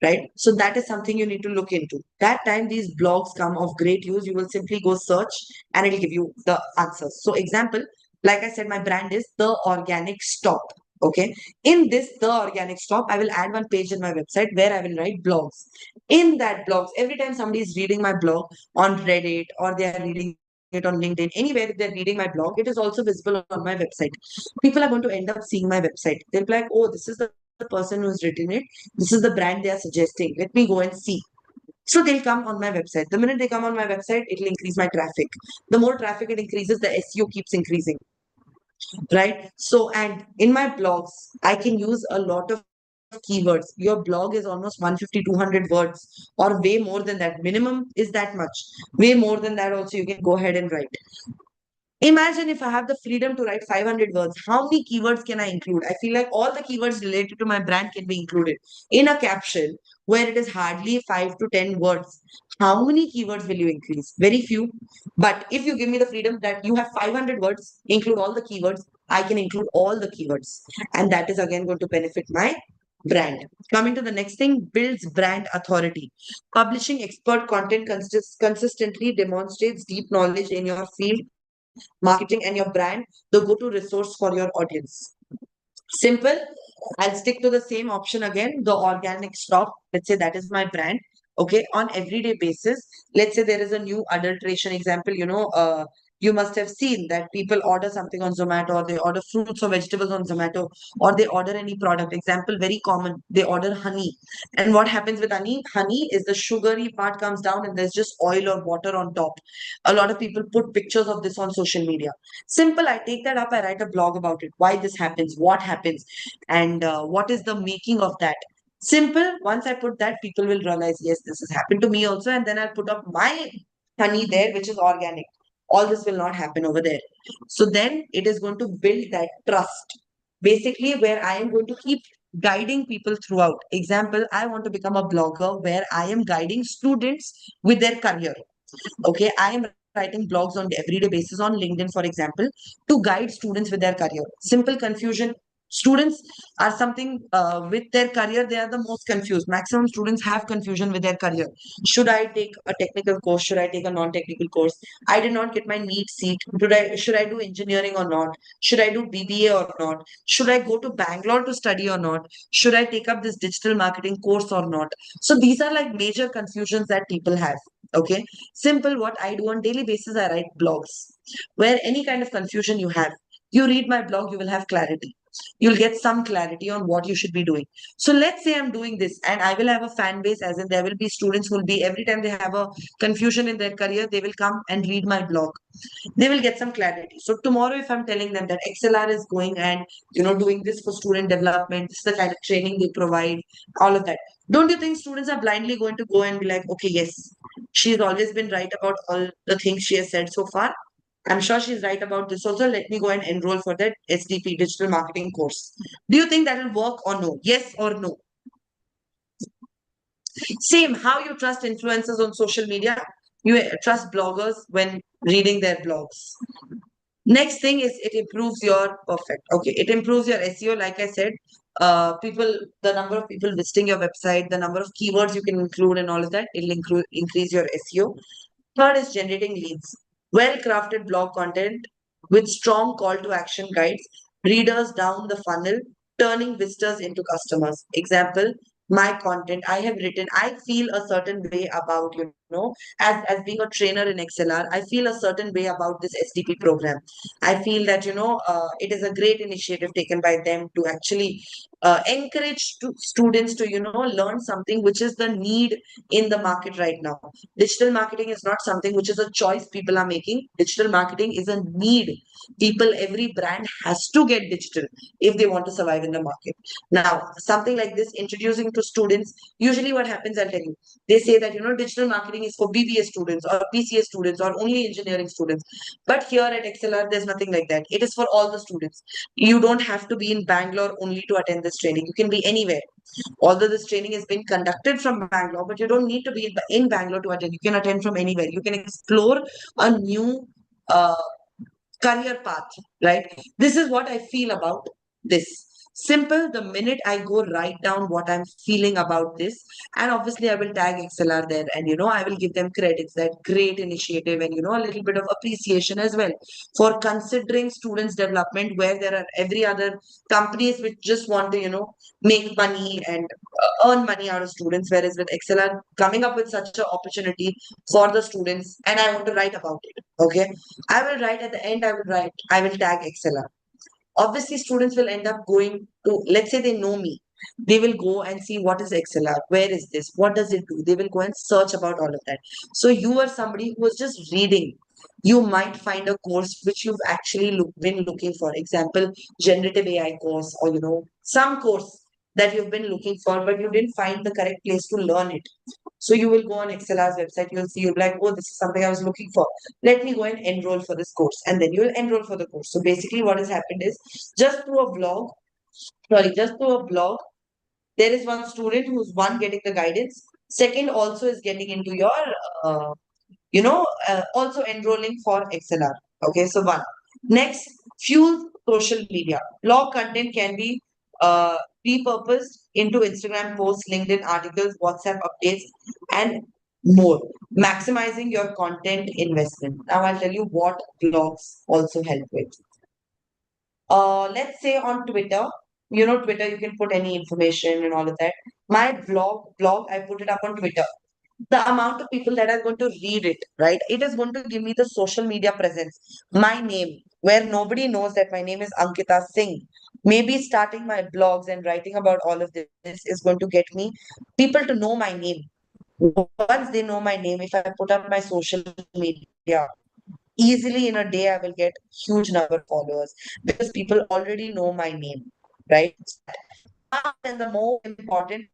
Speaker 13: right? So that is something you need to look into. That time, these blogs come of great use. You will simply go search and it'll give you the answers. So, example, like I said, my brand is The Organic Stop. Okay. In this The Organic Stop, I will add one page in my website where I will write blogs. In that blogs, every time somebody is reading my blog on Reddit or they are reading it on LinkedIn, anywhere they're reading my blog, it is also visible on my website. People are going to end up seeing my website. They'll be like, oh, this is the person who's written it. This is the brand they are suggesting. Let me go and see. So they'll come on my website. The minute they come on my website, it'll increase my traffic. The more traffic it increases, the SEO keeps increasing. Right? So, and in my blogs, I can use a lot of keywords. Your blog is almost 150, 200 words or way more than that. Minimum is that much. Way more than that also you can go ahead and write. Imagine if I have the freedom to write 500 words, how many keywords can I include? I feel like all the keywords related to my brand can be included in a caption where it is hardly 5 to 10 words. How many keywords will you increase? Very few. But if you give me the freedom that you have 500 words, include all the keywords, I can include all the keywords. And that is again going to benefit my brand. Coming to the next thing, builds brand authority. Publishing expert content consistently demonstrates deep knowledge in your field, marketing, and your brand, the go-to resource for your audience. Simple. I'll stick to the same option again, the organic stop. Let's say that is my brand. Okay, on everyday basis. Let's say there is a new adulteration example. You must have seen that people order something on Zomato, or they order fruits or vegetables on Zomato, or they order any product. Example, very common. They order honey. And what happens with honey? Honey is the sugary part comes down and there's just oil or water on top. A lot of people put pictures of this on social media. Simple. I take that up. I write a blog about it. Why this happens, what happens, and what is the making of that. Simple. Once I put that, people will realize, yes, this has happened to me also. And then I'll put up my honey there, which is organic. All this will not happen over there. So then it is going to build that trust. Basically, where I am going to keep guiding people throughout. Example, I want to become a blogger where I am guiding students with their career. Okay, I am writing blogs on everyday basis on LinkedIn, for example, to guide students with their career. Simple confusion, Students are something with their career, they are the most confused. Maximum students have confusion with their career. Should I take a technical course? Should I take a non-technical course? I did not get my NEET seat. Should I do engineering or not? Should I do BBA or not? Should I go to Bangalore to study or not? Should I take up this digital marketing course or not? So these are like major confusions that people have. Okay. Simple, what I do on daily basis, I write blogs where any kind of confusion you have, you read my blog, you will have clarity. You'll get some clarity on what you should be doing. So let's say I'm doing this and I will have a fan base, as in there will be students who will be, every time they have a confusion in their career, they will come and read my blog. They will get some clarity. So tomorrow, if I'm telling them that XLR is going and doing this for student development, this is the kind of training they provide, all of that. Don't you think students are blindly going to go and be like, okay, yes, she's always been right about all the things she has said so far. I'm sure she's right about this also. Let me go and enroll for that SDP digital marketing course. Do you think that will work or no? Yes or no? Same, how you trust influencers on social media, you trust bloggers when reading their blogs. Next thing is it improves your perfect. Okay, it improves your SEO. Like I said, the number of people visiting your website, the number of keywords you can include, and all of that, it'll increase your SEO. Third is generating leads. Well crafted blog content with strong call to action guides, readers down the funnel, turning visitors into customers. Example, my content I have written, I feel a certain way about, as being a trainer in XLR, I feel a certain way about this SDP program. I feel that, it is a great initiative taken by them to actually encourage students to, learn something which is the need in the market right now. Digital marketing is not something which is a choice people are making. Digital marketing is a need. Every brand has to get digital if they want to survive in the market. Now, something like this, introducing to students, usually what happens, I'll tell you, they say that, digital marketing is for BBA students or PCA students or only engineering students. But here at XLR, there's nothing like that. It is for all the students. You don't have to be in Bangalore only to attend this training. You can be anywhere. Although this training has been conducted from Bangalore, but you don't need to be in Bangalore to attend. You can attend from anywhere. You can explore a new uh, career path, right? This is what I feel about this. Simple, the minute I go write down what I'm feeling about this, and obviously I will tag XLR there, and I will give them credits, that great initiative, and a little bit of appreciation as well for considering students' development, where there are every other companies which just want to, make money and earn money out of students, whereas with XLR coming up with such an opportunity for the students, and I want to write about it. Okay. I will write at the end, I will tag XLR. Obviously, students will end up going to, let's say they know me. They will go and see what is XLR, where is this, what does it do? They will go and search about all of that. So you are somebody who was just reading. You might find a course which you've actually been looking for. Example, generative AI course, or some course that you've been looking for, but you didn't find the correct place to learn it. So you will go on XLR's website, you'll be like, oh, this is something I was looking for. Let me go and enroll for this course. And then you will enroll for the course. So basically what has happened is, just through a blog, there is one student who's one getting the guidance. Second also is getting into your, also enrolling for XLR. Okay, so one. Next, fuel social media. Blog content can be uh, repurposed into Instagram posts, LinkedIn articles, WhatsApp updates, and more. Maximizing your content investment. Now I'll tell you what blogs also help with. Let's say on Twitter, Twitter, you can put any information and all of that. My blog, I put it up on Twitter. The amount of people that are going to read it, right? It is going to give me the social media presence. My name, where nobody knows that my name is Ankita Singh. Maybe starting my blogs and writing about all of this is going to get me people to know my name. Once they know my name, if I put up my social media, easily in a day I will get huge number of followers because people already know my name, right? And the more important,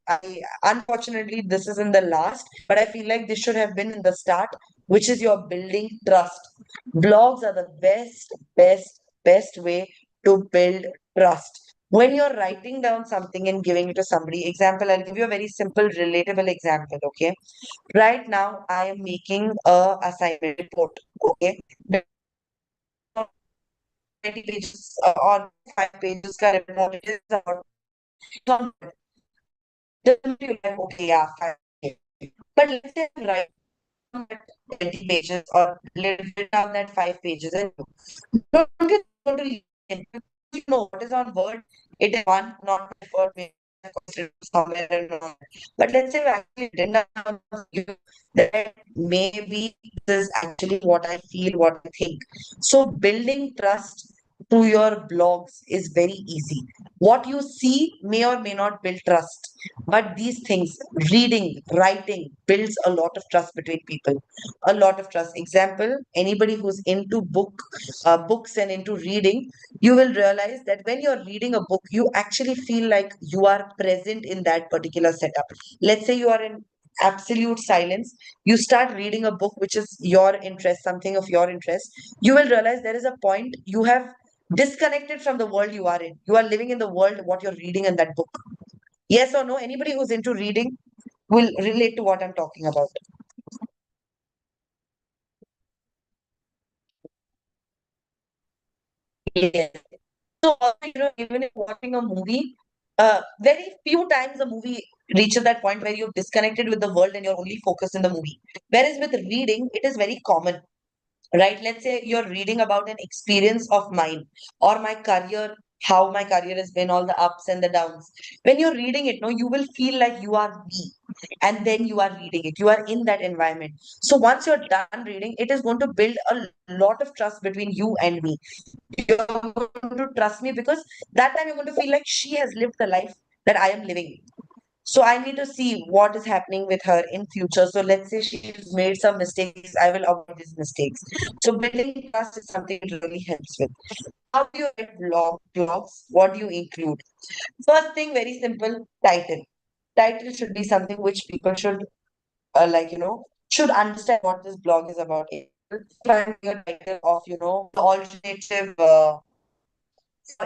Speaker 13: unfortunately this is in the last, but I feel like this should have been in the start, which is your building trust. Blogs are the best way to build trust. When you're writing down something and giving it to somebody, example, I'll give you a very simple, relatable example. Okay, right now I am making a assignment report. Okay, 20 pages or 5 pages ka report, it is about some doesn't feel like okay, yeah, fine. But let's say I'm writing down that 20 pages or little down that 5 pages and don't get going to leave it. You know what is on Word, it is one, not my fault, maybe I posted somewhere and wrong. But let's say we actually written down that maybe this is actually what I feel, what I think. So building trust to your blogs is very easy. What you see may or may not build trust, but these things, reading, writing, builds a lot of trust between people. A lot of trust. Example: anybody who's into books and into reading, you will realize that when you're reading a book, you actually feel like you are present in that particular setup. Let's say you are in absolute silence, you start reading a book which is your interest, something of your interest, you will realize there is a point you have disconnected from the world you are in. You are living in the world what you're reading in that book. Yes or no? Anybody who's into reading will relate to what I'm talking about. Yes. So also, even if watching a movie, very few times the movie reaches that point where you've disconnected with the world and you're only focused in the movie. Whereas with reading, it is very common, right? Let's say you're reading about an experience of mine or my career, how my career has been, all the ups and the downs. When you're reading it, no, you will feel like you are me, and then you are reading it. You are in that environment. So once you're done reading, it is going to build a lot of trust between you and me. You're going to trust me because that time you're going to feel like she has lived the life that I am living. So I need to see what is happening with her in future. So let's say she's made some mistakes, I will avoid these mistakes. So building trust is something it really helps with. How do you write blogs? What do you include? First thing, very simple, title. Title should be something which people should should understand what this blog is about. Trying a title of, alternative for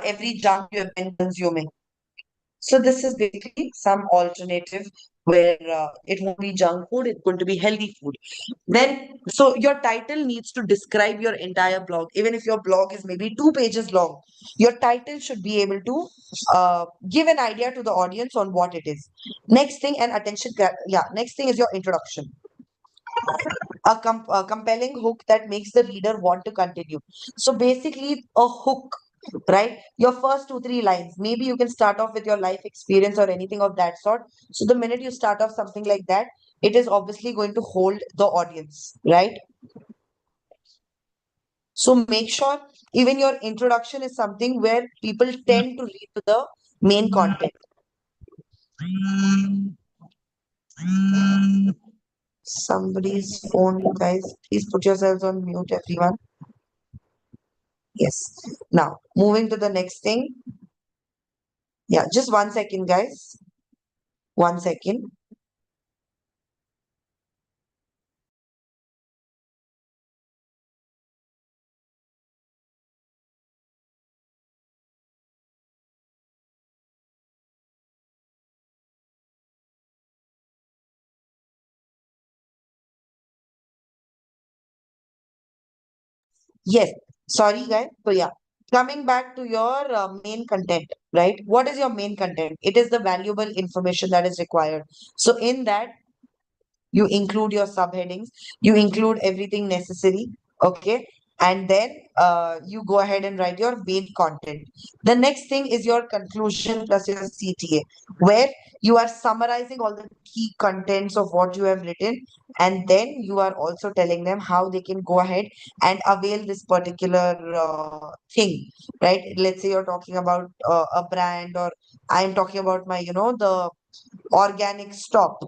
Speaker 13: every junk you have been consuming. So this is basically some alternative where it won't be junk food, it's going to be healthy food. Then, so your title needs to describe your entire blog. Even if your blog is maybe 2 pages long, your title should be able to give an idea to the audience on what it is. Next thing, and next thing is your introduction. A compelling hook that makes the reader want to continue. So basically, a hook, right? Your first 2, 3 lines. Maybe you can start off with your life experience or anything of that sort. So the minute you start off something like that, it is obviously going to hold the audience, right? So make sure even your introduction is something where people tend to read to the main content. Somebody's phone, you guys. Please put yourselves on mute, everyone. Yes. Now, moving to the next thing. Yeah, just 1 second, guys. 1 second. Yes. Sorry, guys. So, yeah. Coming back to your main content, right? What is your main content? It is the valuable information that is required. So, in that, you include your subheadings, you include everything necessary, okay, and then you go ahead and write your main content. The next thing is your conclusion plus your CTA, where you are summarizing all the key contents of what you have written, and then you are also telling them how they can go ahead and avail this particular thing, right? Let's say you're talking about a brand, or I'm talking about my, the organic stop.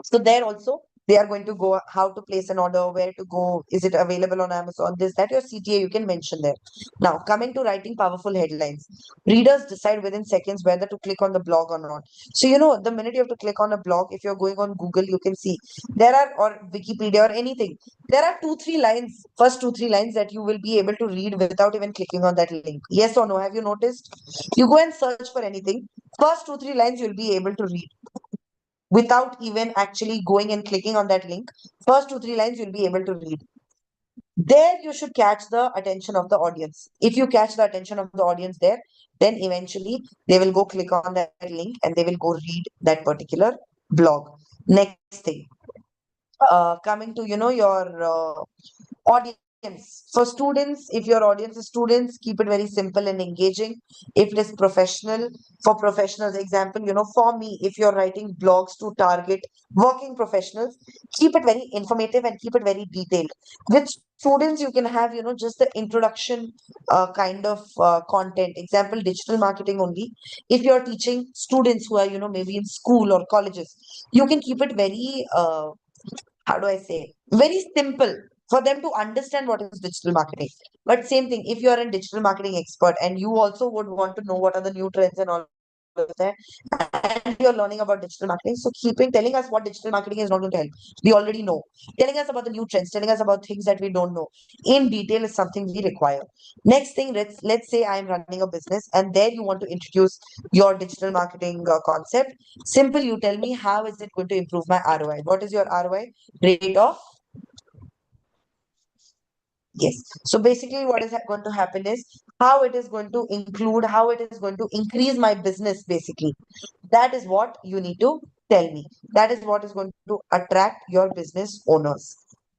Speaker 13: So there also they are going to go how to place an order, where to go, is it available on Amazon, this, that, your CTA you can mention there. Now coming to writing powerful headlines, readers decide within seconds whether to click on the blog or not. So the minute you have to click on a blog, if you're going on Google, you can see there are, or Wikipedia or anything, there are 2, 3 lines, first 2, 3 lines that you will be able to read without even clicking on that link. Yes or no? Have you noticed? You go and search for anything, first 2, 3 lines you'll be able to read without even actually going and clicking on that link. First 2, 3 lines you'll be able to read. There you should catch the attention of the audience. If you catch the attention of the audience there, then eventually they will go click on that link and they will go read that particular blog. Next thing, coming to your audience. For students, if your audience is students, keep it very simple and engaging. If it is professional, for professionals, example, for me, if you're writing blogs to target working professionals, keep it very informative and keep it very detailed. With students, you can have, just the introduction kind of content. Example, digital marketing only. If you're teaching students who are, maybe in school or colleges, you can keep it very how do I say, very simple for them to understand what is digital marketing. But same thing, if you are a digital marketing expert and you also would want to know what are the new trends and all of that, and you're learning about digital marketing, so keeping telling us what digital marketing is not going to help. We already know. Telling us about the new trends, telling us about things that we don't know in detail is something we require. Next thing, let's say I'm running a business and there you want to introduce your digital marketing concept. Simple, you tell me how is it going to improve my ROI? What is your ROI? Rate of. Yes. So basically, what is going to happen is how it is going to include, how it is going to increase my business, basically. That is what you need to tell me. That is what is going to attract your business owners.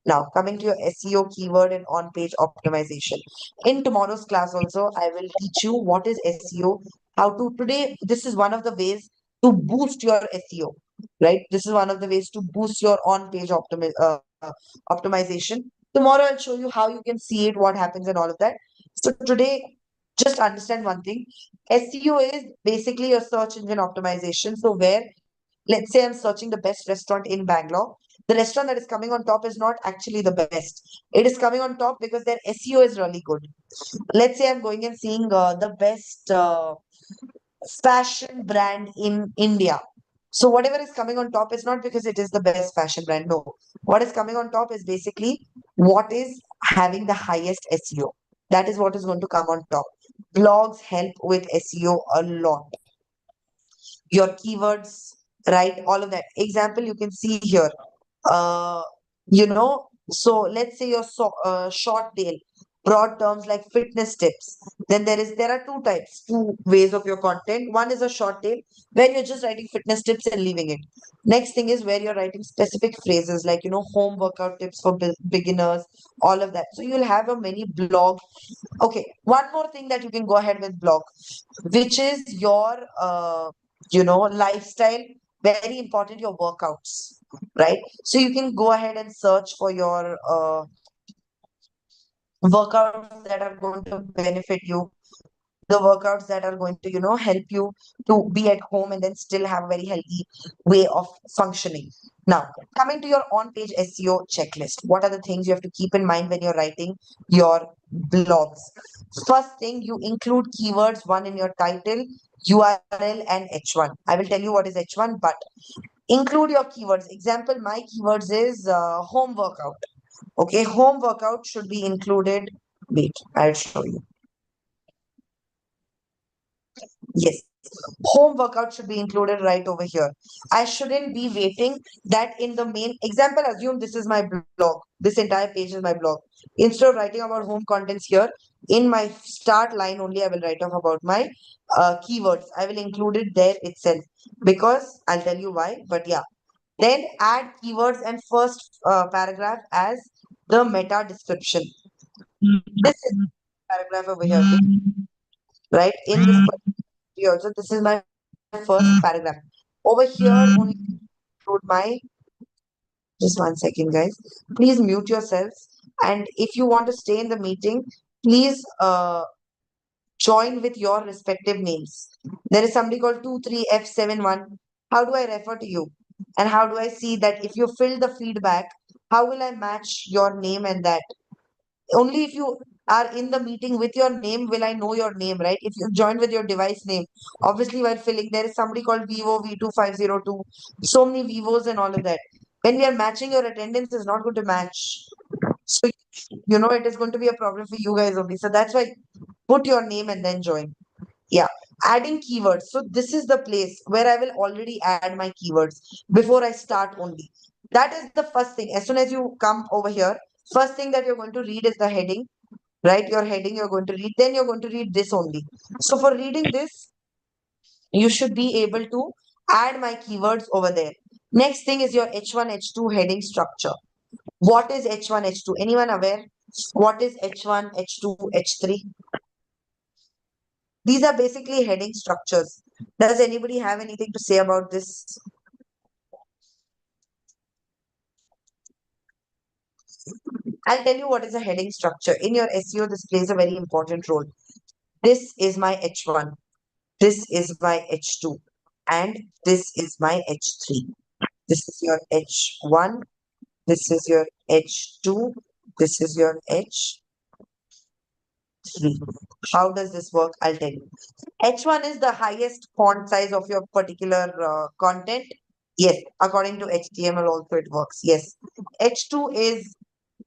Speaker 13: Now, coming to your SEO keyword and on page optimization. In tomorrow's class, also, I will teach you what is SEO, how to. Today, this is one of the ways to boost your SEO, right? This is one of the ways to boost your on page optimization. Tomorrow, I'll show you how you can see it, what happens, and all of that. So, today, just understand one thing. SEO is basically a search engine optimization. So, where let's say I'm searching the best restaurant in Bangalore, the restaurant that is coming on top is not actually the best. It is coming on top because their SEO is really good. Let's say I'm going and seeing the best fashion brand in India. So whatever is coming on top is not because it is the best fashion brand. No. What is coming on top is basically what is having the highest SEO. That is what is going to come on top. Blogs help with SEO a lot. Your keywords, right? All of that. Example, you can see here. Uh, so let's say your short tail, broad terms like fitness tips. Then there are two ways of your content. One is a short tail where you're just writing fitness tips and leaving it. Next thing is where you're writing specific phrases like home workout tips for beginners, all of that. So you'll have a mini blog. Okay, one more thing that you can go ahead with blog, which is your lifestyle. Very important, your workouts, right? So you can go ahead and search for your workouts that are going to benefit you, the workouts that are going to help you to be at home and then still have a very healthy way of functioning. Now, coming to your on page SEO checklist, what are the things you have to keep in mind when you're writing your blogs? First thing, you include keywords, one in your title, URL, and H1. I will tell you what is H1, but include your keywords. Example, my keywords is home workout. Okay, home workout should be included. Wait, I'll show you. Yes, home workout should be included right over here. I shouldn't be waiting that in the main example. Assume this is my blog. This entire page is my blog. Instead of writing about home contents here, in my start line only, I will write off about my keywords. I will include it there itself because I'll tell you why. But yeah, then add keywords and first paragraph as the meta description. This is paragraph over here, right? In this also, this is my first paragraph. Over here, only include my, just 1 second, guys. Please mute yourselves. And if you want to stay in the meeting, please join with your respective names. There is somebody called 23F71. How do I refer to you? And how do I see that if you fill the feedback, how will I match your name and that? Only if you are in the meeting with your name will I know your name, right? If you join with your device name, obviously while filling, there is somebody called Vivo V2502, so many Vivos and all of that. When we are matching, your attendance is not going to match. So, it is going to be a problem for you guys only. So that's why put your name and then join. Yeah. Adding keywords. So this is the place where I will already add my keywords before I start only. That is the first thing. As soon as you come over here, First thing that you're going to read is the heading, right? Your heading you're going to read, then you're going to read this only. So for reading this, you should be able to add my keywords over there. Next thing is your H1, H2 heading structure. What is H1, H2? Anyone aware? What is H1, H2, H3? These are basically heading structures. Does anybody have anything to say about this? I'll tell you what is a heading structure. In your SEO, this plays a very important role. This is my H1. This is my H2. And this is my H3. This is your H1. This is your H2. This is your H3. How does this work? I'll tell you. H1 is the highest font size of your particular content. Yes, according to HTML also it works. Yes. H2 is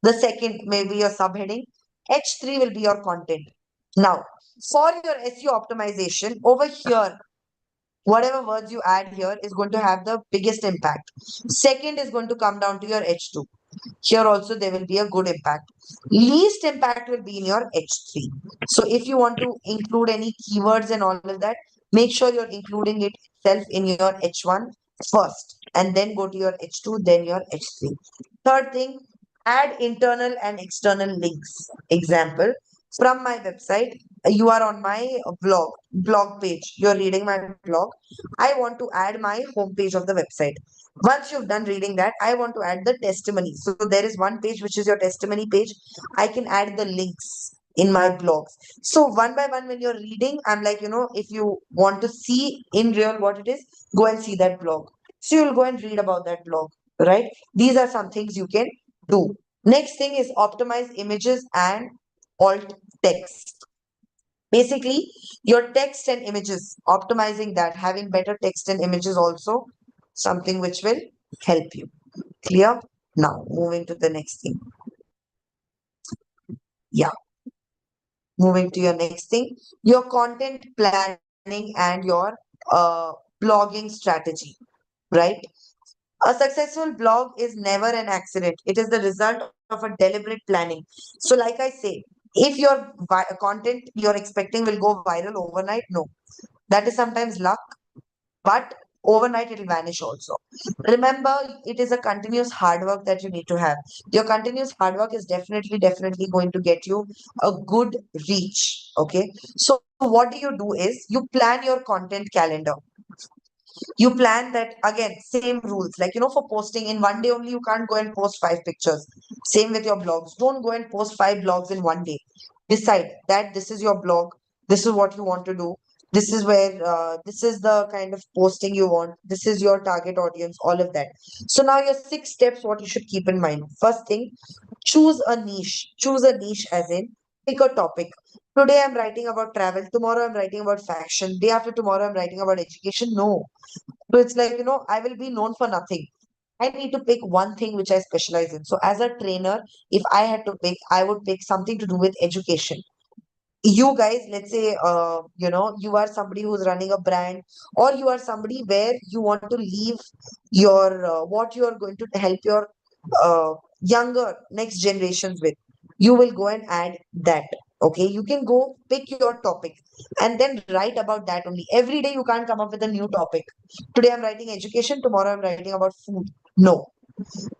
Speaker 13: the second, maybe your subheading. H3 will be your content. Now, for your SEO optimization, over here, whatever words you add here is going to have the biggest impact. Second is going to come down to your H2. Here also there will be a good impact. Least impact will be in your H3. So if you want to include any keywords and all of that, make sure you're including it itself in your H1 first and then go to your H2, then your H3. Third thing, add internal and external links. Example, from my website, you are on my blog page. You're reading my blog. I want to add my homepage of the website. Once you've done reading that, I want to add the testimony. So there is one page which is your testimony page. I can add the links in my blogs. So one by one, when you're reading, I'm like, if you want to see in real what it is, go and see that blog. So you'll go and read about that blog, right? These are some things you can do. Next thing is optimize images and alt text. Basically, your text and images, optimizing that, having better text and images also, something which will help you. Clear? Now, moving to the next thing. Yeah. Moving to your next thing, your content planning and your blogging strategy, right? A successful blog is never an accident. It is the result of a deliberate planning. So, like I say, if your content you're expecting will go viral overnight, no. That is sometimes luck, but overnight it will vanish also. Remember, it is a continuous hard work that you need to have. Your continuous hard work is definitely going to get you a good reach. Okay. So, what do is you plan your content calendar. You plan that again, same rules. Like, for posting in one day only, you can't go and post 5 pictures. Same with your blogs. Don't go and post 5 blogs in one day. Decide that this is your blog. This is what you want to do. This is where, this is the kind of posting you want. This is your target audience, all of that. So now your 6 steps, what you should keep in mind. First thing, choose a niche. Choose a niche as in pick a topic. Today I'm writing about travel. Tomorrow I'm writing about fashion. Day after tomorrow I'm writing about education. No. So it's like, I will be known for nothing. I need to pick one thing which I specialize in. So as a trainer, if I had to pick, I would pick something to do with education. You guys, let's say, you are somebody who's running a brand, or you are somebody where you want to leave your, what you are going to help your younger next generations with. You will go and add that. Okay, you can go pick your topic and then write about that only. Every day you can't come up with a new topic. Today I'm writing education, tomorrow I'm writing about food. No.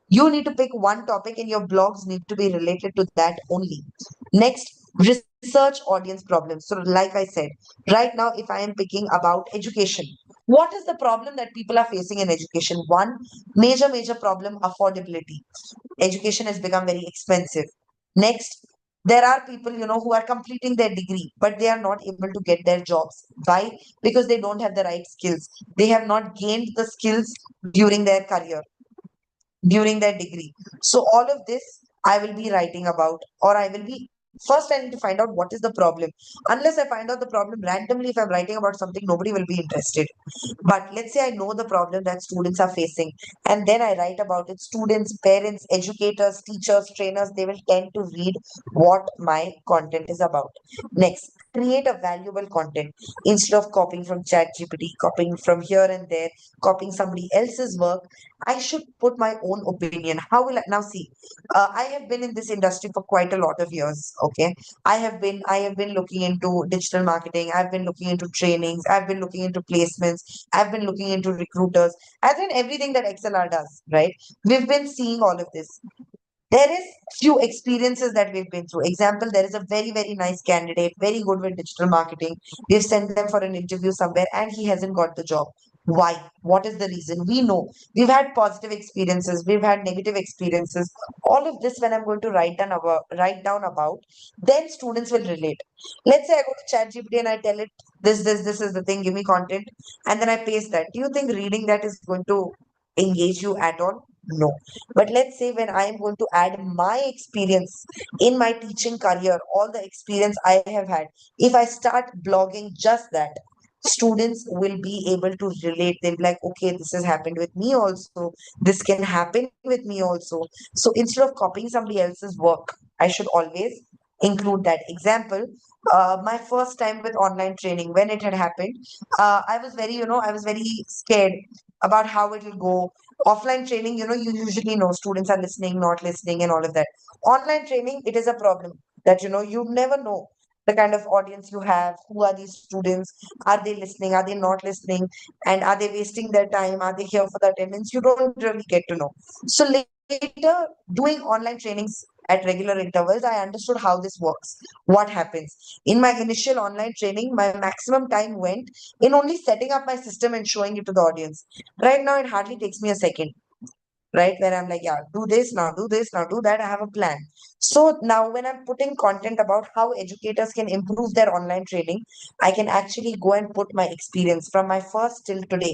Speaker 13: You need to pick one topic and your blogs need to be related to that only. Next, research audience problems. So, like I said, right now, if I am picking about education, what is the problem that people are facing in education? One major problem, affordability. Education has become very expensive. Next, there are people, who are completing their degree, but they are not able to get their jobs. Why? Because they don't have the right skills. They have not gained the skills during their career, during their degree. So all of this I will be writing about, or I will be first I need to find out what is the problem. Unless I find out the problem randomly, if I'm writing about something, nobody will be interested. But let's say I know the problem that students are facing, and then I write about it. Students, parents, educators, teachers, trainers, they will tend to read what my content is about. Next, create a valuable content instead of copying from chat gpt, copying from here and there, copying somebody else's work. I should put my own opinion. How will I now see? I have been in this industry for quite a lot of years. Okay, I have been looking into digital marketing. I've been looking into trainings. I've been looking into placements. I've been looking into recruiters. I've done everything that XLR does. Right? We've been seeing all of this. There is few experiences that we've been through. Example, there is a very nice candidate, very good with digital marketing. We've sent them for an interview somewhere and he hasn't got the job. Why? What is the reason? We know we've had positive experiences, we've had negative experiences. All of this, when I'm going to write down about, then students will relate. Let's say I go to ChatGPT and I tell it this is the thing, give me content, and then I paste that. Do you think reading that is going to engage you at all? No. But let's say when I am going to add my experience in my teaching career, all the experience I have had, if I start blogging just that, students will be able to relate. They'll be like, okay, this has happened with me also. This can happen with me also. So instead of copying somebody else's work, I should always include that. Example, my first time with online training, when it had happened, I was very scared about how it will go. Offline training, you usually know students are listening, not listening, and all of that. Online training, it is a problem that, you never know the kind of audience you have. Who are these students? Are they listening? Are they not listening? And are they wasting their time? Are they here for the attendance? You don't really get to know. So later, doing online trainings at regular intervals, I understood how this works. What happens? In my initial online training, my maximum time went in only setting up my system and showing it to the audience. Right now, it hardly takes me a second, right? Where I'm like, yeah, do this, now do this, now do that. I have a plan. So now when I'm putting content about how educators can improve their online training, I can actually go and put my experience from my first till today,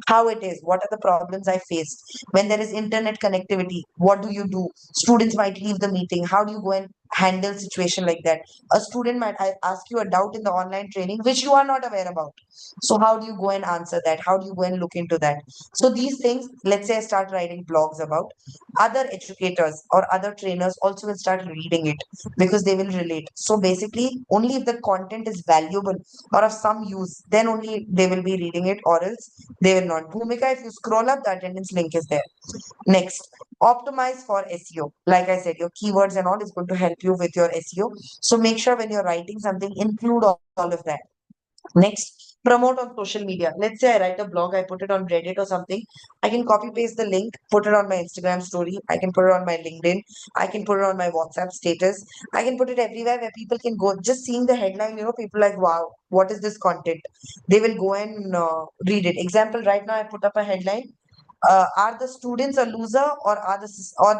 Speaker 13: how it is, what are the problems I faced. When there is internet connectivity, what do you do? Students might leave the meeting. How do you go and handle situation like that? A student might ask you a doubt in the online training, which you are not aware about. So how do you go and answer that? How do you go and look into that? So these things, let's say I start writing blogs about, other educators or other trainers also will start reading it because they will relate. So basically, only if the content is valuable or of some use, then only they will be reading it, or else they will not. Bhumika, if you scroll up, the attendance link is there. Next, optimize for SEO. Like I said, your keywords and all is going to help you with your SEO. So make sure when you're writing something, include all of that. Next, promote on social media. Let's say I write a blog, I put it on Reddit or something. I can copy paste the link, put it on my Instagram story. I can put it on my LinkedIn. I can put it on my WhatsApp status. I can put it everywhere where people can go. Just seeing the headline, people like, wow, what is this content? They will go and read it. Example, right now I put up a headline. Are the students a loser, or or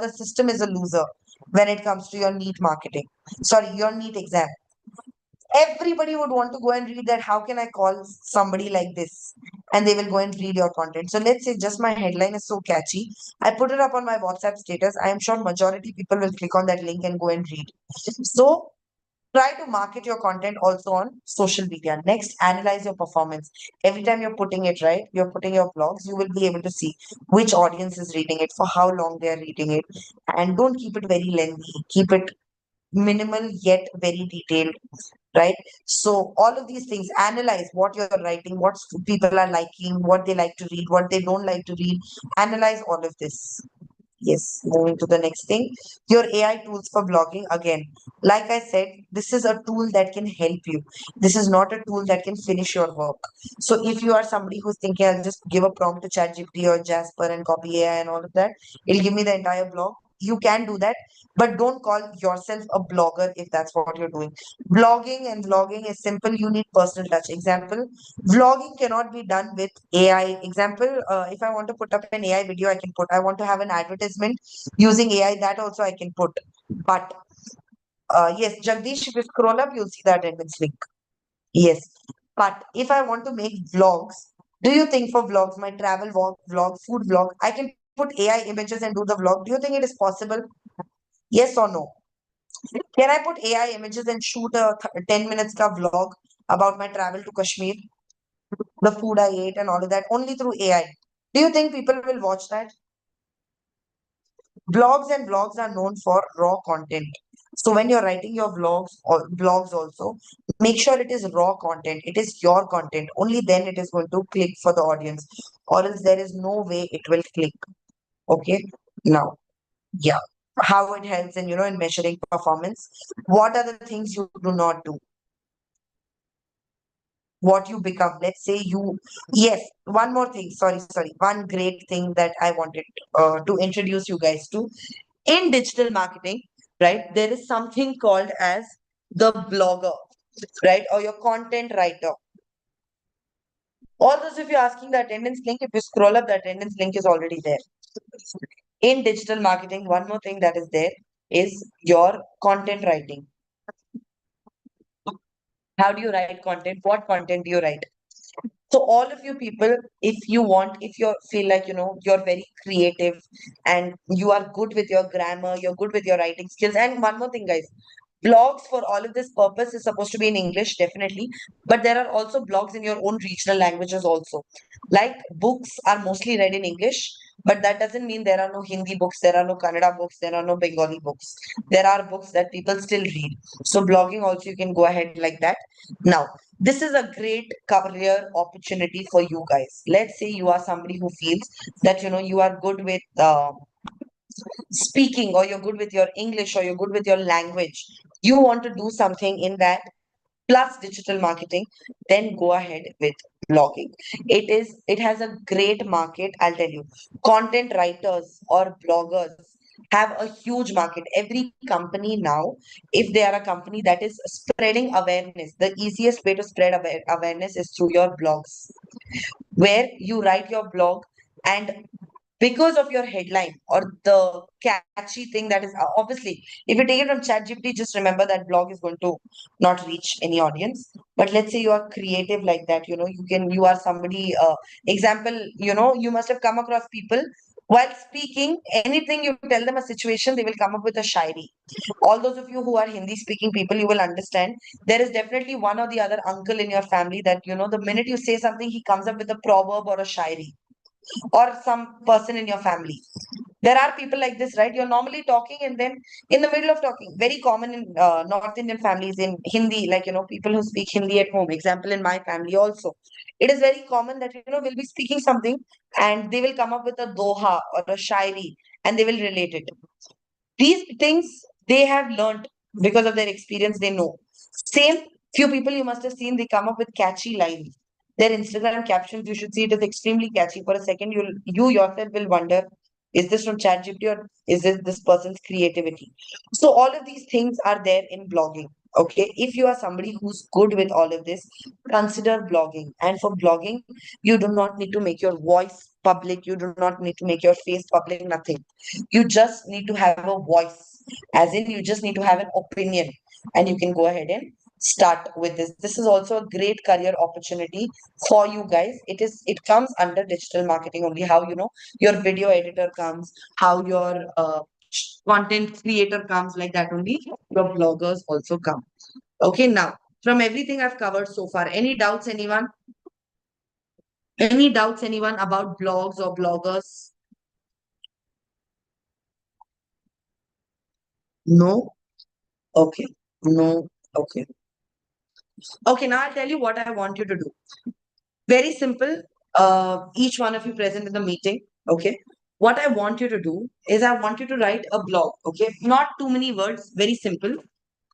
Speaker 13: the system is a loser when it comes to your NEET marketing? Sorry, your NEET exam. Everybody would want to go and read that. How can I call somebody like this? And they will go and read your content. So let's say just my headline is so catchy. I put it up on my WhatsApp status. I am sure majority people will click on that link and go and read. So try to market your content also on social media. Next, analyze your performance. Every time you're putting it, right, you're putting your blogs, you will be able to see which audience is reading it, for how long they are reading it. And don't keep it very lengthy. Keep it minimal yet very detailed, right? So all of these things, analyze what you're writing, what people are liking, what they like to read, what they don't like to read. Analyze all of this. Yes, moving to the next thing, your AI tools for blogging. Again, like I said, this is a tool that can help you. This is not a tool that can finish your work. So if you are somebody who's thinking, I'll just give a prompt to ChatGPT or Jasper and copy AI and all of that, it'll give me the entire blog. You can do that, but don't call yourself a blogger if that's what you're doing. Blogging and vlogging is simple. You need personal touch. Example, vlogging cannot be done with AI. Example, if I want to put up an AI video, I can put. I want to have an advertisement using AI, that also I can put. But yes, Jagdish, if you scroll up, you'll see the attendance link. Yes. But if I want to make vlogs, do you think for vlogs, my travel vlog, food vlog, I can put AI images and do the vlog? Do you think it is possible? Yes or no? Can I put AI images and shoot a 10 minutes ka vlog about my travel to Kashmir, the food I ate and all of that, only through AI? Do you think people will watch that? Blogs and vlogs are known for raw content. So when you're writing your vlogs or blogs also, make sure it is raw content. It is your content. Only then it is going to click for the audience, or else there is no way it will click. Okay. Now, yeah, how it helps in, in measuring performance. What are the things you do not do? What you become. Let's say you, yes, one more thing. Sorry. One great thing that I wanted to introduce you guys to in digital marketing, right? There is something called as the blogger, right? Or your content writer. All those, if you're asking the attendance link, if you scroll up, the attendance link is already there. In digital marketing, one more thing that is there is your content writing. How do you write content? What content do you write? So all of you people, if you feel like, you're very creative and you are good with your grammar, you're good with your writing skills. And one more thing, guys, blogs for all of this purpose is supposed to be in English, definitely. But there are also blogs in your own regional languages also. Like books are mostly read in English, but that doesn't mean there are no Hindi books, there are no Kannada books, there are no Bengali books. There are books that people still read. So blogging also you can go ahead like that. Now, this is a great career opportunity for you guys. Let's say you are somebody who feels that you are good with speaking, or you're good with your English, or you're good with your language. You want to do something in that plus digital marketing, then go ahead with blogging. It has a great market, I'll tell you. Content writers or bloggers have a huge market. Every company now, if they are a company that is spreading awareness, the easiest way to spread awareness is through your blogs, where you write your blog, and because of your headline or the catchy thing that is, obviously, if you take it from ChatGPT, just remember that blog is going to not reach any audience. But let's say you are creative like that, you are somebody, example, you must have come across people while speaking, anything you tell them a situation, they will come up with a shairi. All those of you who are Hindi speaking people, you will understand there is definitely one or the other uncle in your family that, the minute you say something, he comes up with a proverb or a shairi, or some person in your family. There are people like this, right? You're normally talking, and then in the middle of talking, very common in North Indian families in Hindi, like, people who speak Hindi at home. Example, in my family also. It is very common that, we'll be speaking something and they will come up with a doha or a shairi and they will relate it. These things they have learned because of their experience, they know. Same, few people you must have seen, they come up with catchy lines. Their Instagram captions, you should see it is extremely catchy. For a second, you yourself will wonder, is this from ChatGPT or is this person's creativity? So all of these things are there in blogging. Okay, if you are somebody who's good with all of this, consider blogging. And for blogging, you do not need to make your voice public. You do not need to make your face public. Nothing. You just need to have a voice, as in you just need to have an opinion, and you can go ahead and start with this. This is also a great career opportunity for you guys. It comes under digital marketing only. How your video editor comes, how your content creator comes, like that only your bloggers also come. Okay, now from everything I've covered so far, any doubts, anyone? Any doubts, anyone, about blogs or bloggers? No? Okay. No. Okay. Okay, now I'll tell you what I want you to do. Very simple. Each one of you present in the meeting. Okay. What I want you to do is I want you to write a blog. Okay. Not too many words, very simple.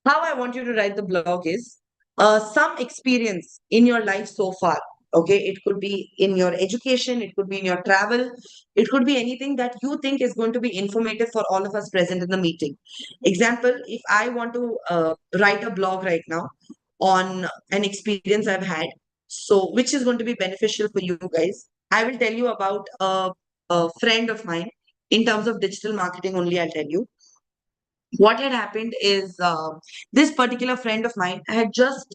Speaker 13: How I want you to write the blog is some experience in your life so far. Okay. It could be in your education, it could be in your travel, it could be anything that you think is going to be informative for all of us present in the meeting. Example, if I want to write a blog right now on an experience I've had, so which is going to be beneficial for you guys, I will tell you about a friend of mine in terms of digital marketing only. I'll tell you what had happened is this particular friend of mine had just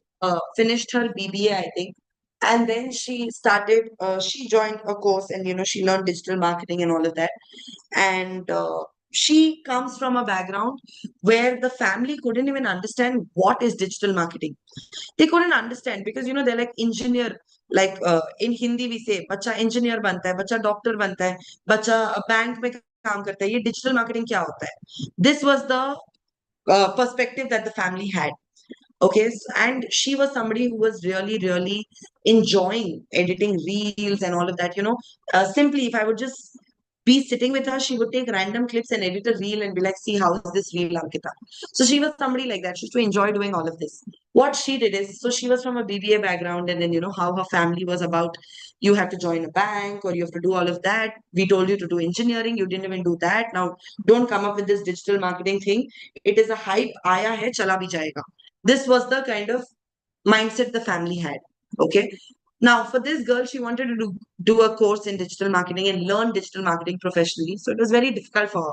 Speaker 13: finished her BBA, I think, and then she joined a course, and she learned digital marketing and all of that. And she comes from a background where the family couldn't even understand what is digital marketing. They couldn't understand because they're like engineer. Like in Hindi we say, "Bacha engineer banta hai, bacha doctor banta hai, bacha bank mein काम करता है, ये digital marketing क्या होता है?" This was the perspective that the family had. Okay, and she was somebody who was really, really enjoying editing reels and all of that. Simply, if I would just be sitting with her. She would take random clips and edit a reel and be like, see, how is this reel, Ankita? So she was somebody like that. She used to enjoy doing all of this. What she did is, so she was from a BBA background, and then, you know, how her family was about, you have to join a bank or you have to do all of that. We told you to do engineering. You didn't even do that. Now, don't come up with this digital marketing thing. It is a hype. Aaya hai, chala bhi jayega. This was the kind of mindset the family had. Okay. Now, for this girl, she wanted to do a course in digital marketing and learn digital marketing professionally. So it was very difficult for her.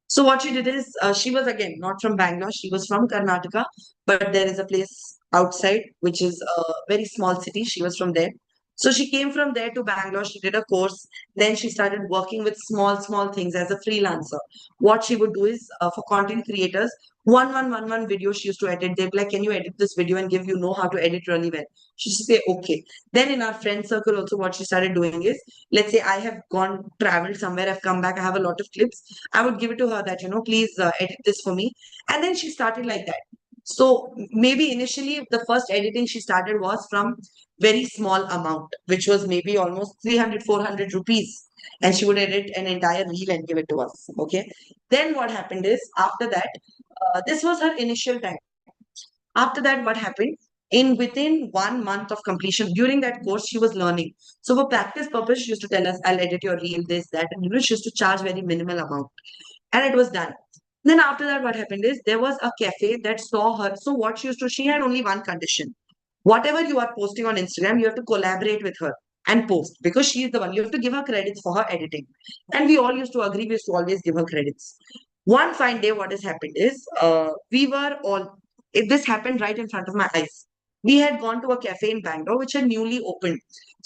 Speaker 13: So what she did is, she was again not from Bangalore. She was from Karnataka, but there is a place outside which is a very small city. She was from there. So she came from there to Bangalore. She did a course. Then she started working with small things as a freelancer. What she would do is, for content creators, one video she used to edit. They'd be like, "Can you edit this video and give, you know how to edit really well?" She used to say, "Okay." Then in our friend circle also, what she started doing is, let's say I have gone traveled somewhere, I've come back, I have a lot of clips. I would give it to her that, you know, please edit this for me. And then she started like that. So maybe initially the first editing she started was from very small amount, which was maybe almost 300, 400 rupees. And she would edit an entire reel and give it to us. Okay. Then what happened is, after that, this was her initial time. After that, what happened? In within 1 month of completion, during that course, she was learning. So for practice purpose, she used to tell us, "I'll edit your reel, this, that," and, you know, she used to charge very minimal amount, and it was done. Then after that, what happened is, there was a cafe that saw her. So what she used to, she had only one condition: whatever you are posting on Instagram, you have to collaborate with her and post, because she is the one. You have to give her credits for her editing, and we all used to agree. We used to always give her credits. One fine day, what has happened is, we were all. This happened right in front of my eyes. We had gone to a cafe in Bangalore which had newly opened.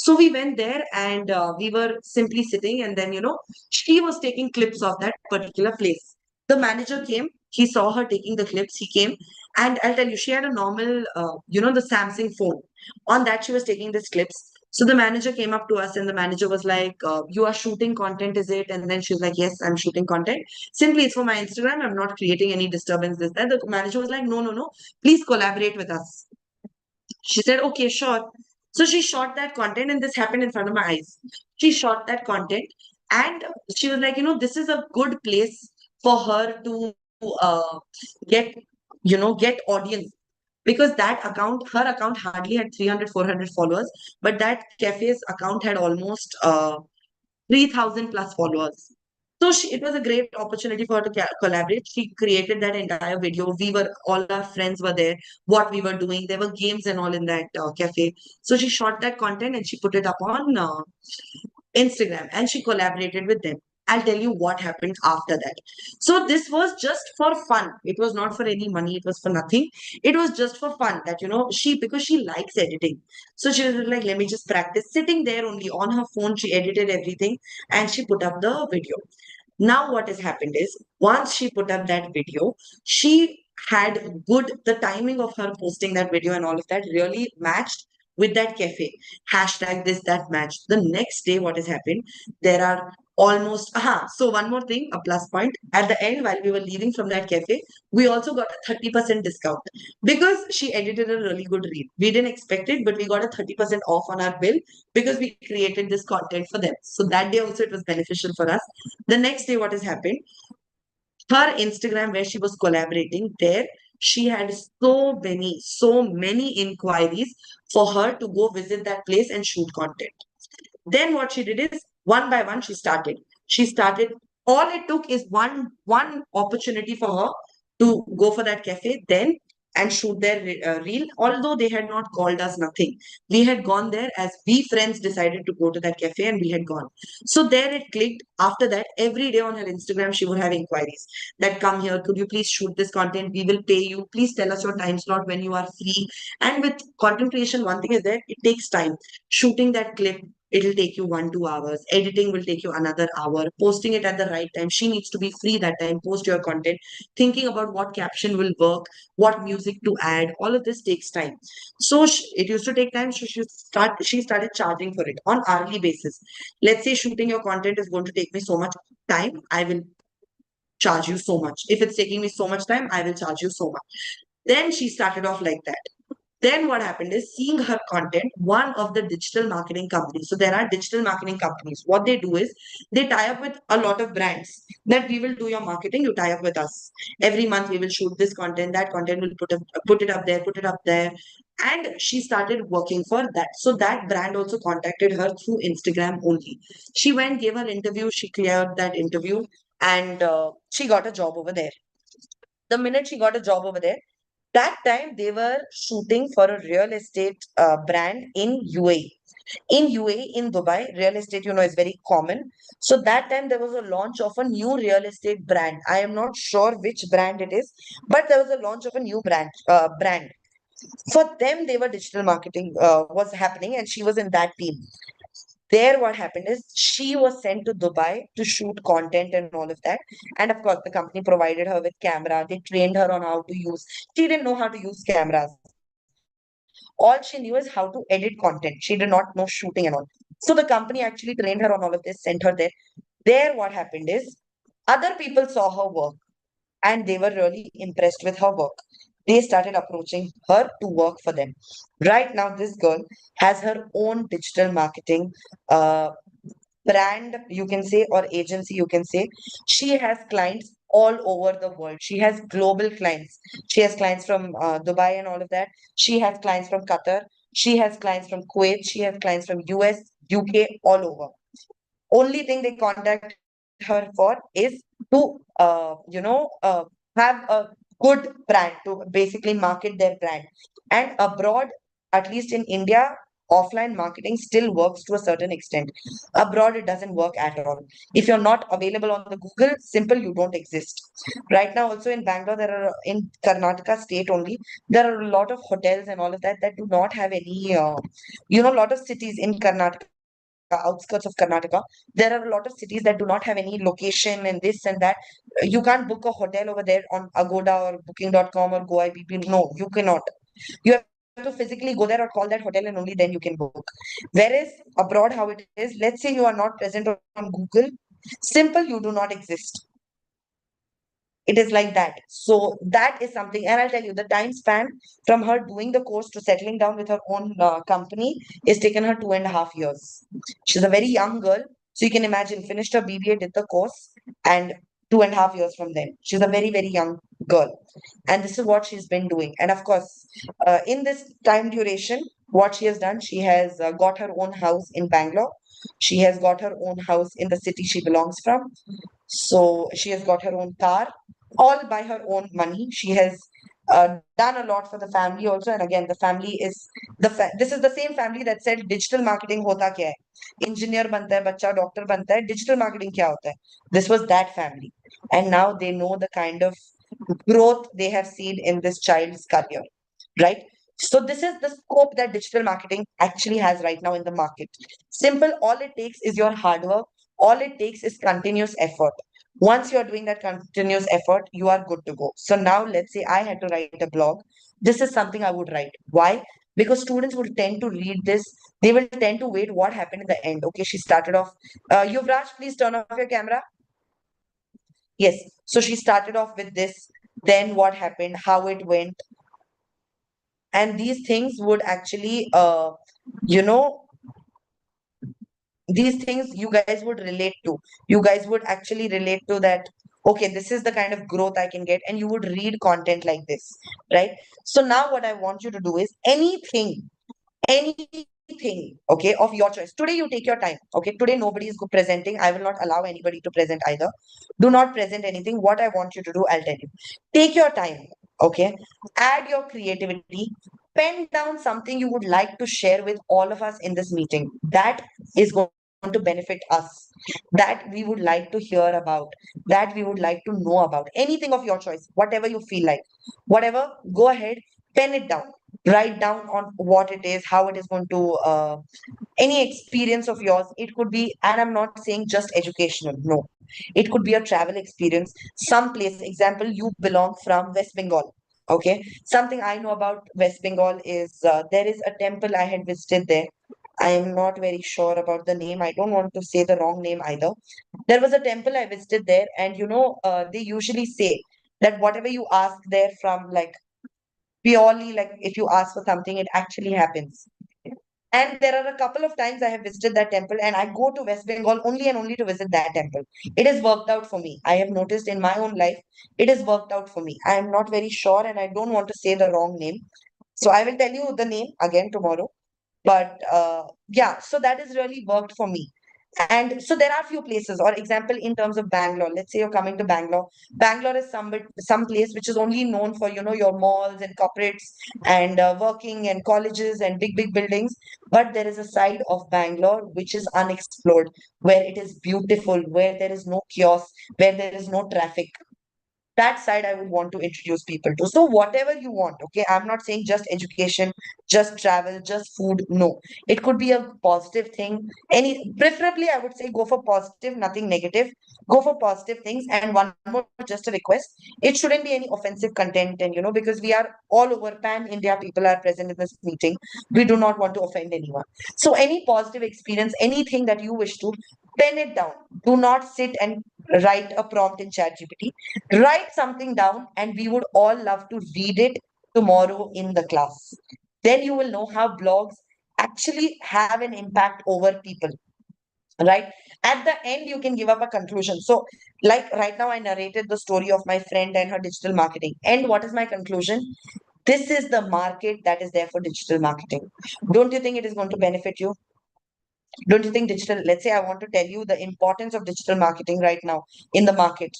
Speaker 13: So we went there, and we were simply sitting, and then, you know, she was taking clips of that particular place. The manager came, he saw her taking the clips, he came, and I'll tell you, she had a normal, you know, the Samsung phone. On that, she was taking these clips. So the manager came up to us, and the manager was like, "You are shooting content, is it?" And then she was like, "Yes, I'm shooting content. Simply, it's for my Instagram. I'm not creating any disturbance, this, that." The manager was like, "No, no, no. Please collaborate with us." She said, "Okay, sure." So she shot that content, and this happened in front of my eyes. She shot that content, and she was like, "You know, this is a good place for her to uh, get, you know, get audience." Because that account, her account hardly had 300, 400 followers, but that cafe's account had almost 3,000 plus followers. So it was a great opportunity for her to collaborate. She created that entire video. We were, all our friends were there, what we were doing. There were games and all in that cafe. So she shot that content and she put it up on Instagram, and she collaborated with them. I'll tell you what happened after that. So this was just for fun. It was not for any money. It was for nothing. It was just for fun that, you know, because she likes editing. So she was like, let me just practice. Sitting there only on her phone, she edited everything and she put up the video. Now what has happened is, once she put up that video, she had the timing of her posting that video and all of that really matched with that cafe. Hashtag this, that matched. The next day, what has happened? There are almost, so one more thing, a plus point. At the end, while we were leaving from that cafe, we also got a 30% discount because she edited a really good reel. We didn't expect it, but we got a 30% off on our bill because we created this content for them. So that day also it was beneficial for us. The next day, what has happened? Her Instagram, where she was collaborating, there she had so many inquiries for her to go visit that place and shoot content. Then what she did is, one by one, she started. She started. All it took is one opportunity for her to go for that cafe, then and shoot their reel. Although they had not called us, nothing. We had gone there as we friends decided to go to that cafe, and we had gone. So there it clicked. After that, every day on her Instagram, she would have inquiries that, "Come here, could you please shoot this content? We will pay you. Please tell us your time slot when you are free." And with content creation, one thing is that it takes time. Shooting that clip, it'll take you 1, 2 hours. Editing will take you another hour. Posting it at the right time. She needs to be free that time. Post your content. Thinking about what caption will work, what music to add. All of this takes time. So it used to take time. So she started charging for it on hourly basis. Let's say shooting your content is going to take me so much time. I will charge you so much. If it's taking me so much time, I will charge you so much. Then she started off like that. Then what happened is, seeing her content, one of the digital marketing companies, so there are digital marketing companies, what they do is they tie up with a lot of brands that we will do your marketing, you tie up with us. Every month we will shoot this content, that content will put it up there, put it up there. And she started working for that. So that brand also contacted her through Instagram only. She went, gave her interview, she cleared that interview, and she got a job over there. The minute she got a job over there, that time they were shooting for a real estate brand in UAE. In UAE, in Dubai, real estate, is very common. So that time there was a launch of a new real estate brand. I am not sure which brand it is, but there was a launch of a new brand. For them, they were digital marketing was happening, and she was in that team. There, what happened is she was sent to Dubai to shoot content and all of that. And of course, the company provided her with camera. They trained her on how to use. She didn't know how to use cameras. All she knew is how to edit content. She did not know shooting and all. So the company actually trained her on all of this, sent her there. There, what happened is other people saw her work and they were really impressed with her work. They started approaching her to work for them. Right now, this girl has her own digital marketing uh, brand, you can say, or agency, you can say. She has clients all over the world. She has global clients. She has clients from Dubai and all of that. She has clients from Qatar. She has clients from Kuwait. She has clients from US, UK, all over. Only thing they contact her for is to have a good brand, to basically market their brand. And abroad, at least in India, offline marketing still works to a certain extent. Abroad it doesn't work at all. If you're not available on the Google, simple, you don't exist. Right now also in Bangalore, there are, in Karnataka state only, there are a lot of hotels and all of that that do not have any a lot of cities in Karnataka, outskirts of Karnataka, there are a lot of cities that do not have any location and this and that. You can't book a hotel over there on Agoda or Booking.com or GoIBP. No, you cannot. You have to physically go there or call that hotel, and only then you can book. Whereas abroad, how it is, let's say you are not present on Google, simple, you do not exist. It is like that. So that is something. And I'll tell you, the time span from her doing the course to settling down with her own company is taken her 2.5 years. She's a very young girl. So you can imagine, finished her BBA, did the course, and 2.5 years from then. She's a very, very young girl. And this is what she's been doing. And of course, in this time duration, what she has done, she has got her own house in Bangalore. She has got her own house in the city she belongs from. So she has got her own car, all by her own money. She has done a lot for the family also. And again, the family is this is the same family that said digital marketing hota kya hai? Engineer banta hai, bacha doctor banta hai, digital marketing kya hota hai? This was that family. And now they know the kind of growth they have seen in this child's career, right? So this is the scope that digital marketing actually has right now in the market. Simple, all it takes is your hard work. All it takes is continuous effort. Once you're doing that continuous effort, you are good to go. So now let's say I had to write a blog. This is something I would write. Why? Because students would tend to read this. They will tend to wait what happened in the end. Okay, she started off. Yuvraj, please turn off your camera. Yes. So she started off with this. Then what happened? How it went? And these things would actually you know these things you guys would relate to. You guys would actually relate to that. Okay, this is the kind of growth I can get, and you would read content like this, right? So now what I want you to do is anything, okay, of your choice. Today you take your time. Okay, today nobody is presenting. I will not allow anybody to present either. Do not present anything. What I want you to do, I'll tell you. Take your time. Okay, add your creativity. Pen down something you would like to share with all of us in this meeting that is going to benefit us, that we would like to hear about, that we would like to know about. Anything of your choice, whatever you feel like, whatever, go ahead, pen it down. Write down on what it is, how it is going to any experience of yours. It could be, and I'm not saying just educational, no, it could be a travel experience, some place. Example, you belong from West Bengal. Okay, something I know about West Bengal is there is a temple I had visited there. I am not very sure about the name. I don't want to say the wrong name either. There was a temple I visited there, and they usually say that whatever you ask there from, like, purely like if you ask for something, it actually happens. And there are a couple of times I have visited that temple and I go to West Bengal only and only to visit that temple. It has worked out for me. I have noticed in my own life, it has worked out for me. I am not very sure and I don't want to say the wrong name. So I will tell you the name again tomorrow. But yeah, so that has really worked for me. And so there are few places, or example in terms of Bangalore. Let's say you're coming to Bangalore. Bangalore is some place which is only known for your malls and corporates and working and colleges and big buildings. But there is a side of Bangalore which is unexplored, where it is beautiful, where there is no chaos, where there is no traffic. That side I would want to introduce people to. So whatever you want, okay, I'm not saying just education, just travel, just food. No, it could be a positive thing. Any preferably I would say go for positive, nothing negative. Go for positive things. And one more, just a request, it shouldn't be any offensive content. And because we are all over pan India, people are present in this meeting, we do not want to offend anyone. So any positive experience, anything that you wish to, pen it down. Do not sit and write a prompt in ChatGPT. Write something down, and we would all love to read it tomorrow in the class. Then you will know how blogs actually have an impact over people. Right at the end, you can give up a conclusion. So, like right now, I narrated the story of my friend and her digital marketing. And what is my conclusion? This is the market that is there for digital marketing. Don't you think it is going to benefit you? Don't you think digital, let's say I want to tell you the importance of digital marketing right now in the market.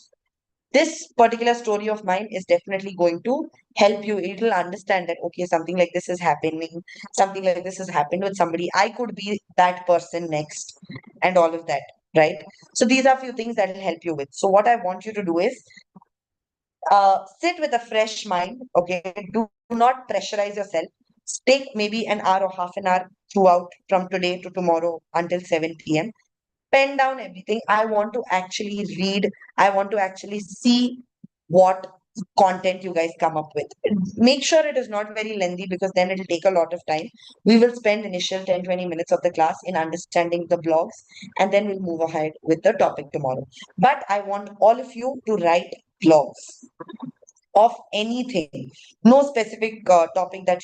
Speaker 13: This particular story of mine is definitely going to help you. It'll understand that, okay, something like this is happening, something like this has happened with somebody. I could be that person next, and all of that, right? So these are few things that will help you with. So what I want you to do is sit with a fresh mind, okay? Do not pressurize yourself. Take maybe an hour or half an hour throughout from today to tomorrow until 7 p.m. Pen down everything. I want to actually read. I want to actually see what content you guys come up with. Make sure it is not very lengthy because then it'll take a lot of time. We will spend initial 10-20 minutes of the class in understanding the blogs and then we'll move ahead with the topic tomorrow. But I want all of you to write blogs of anything, no specific topic that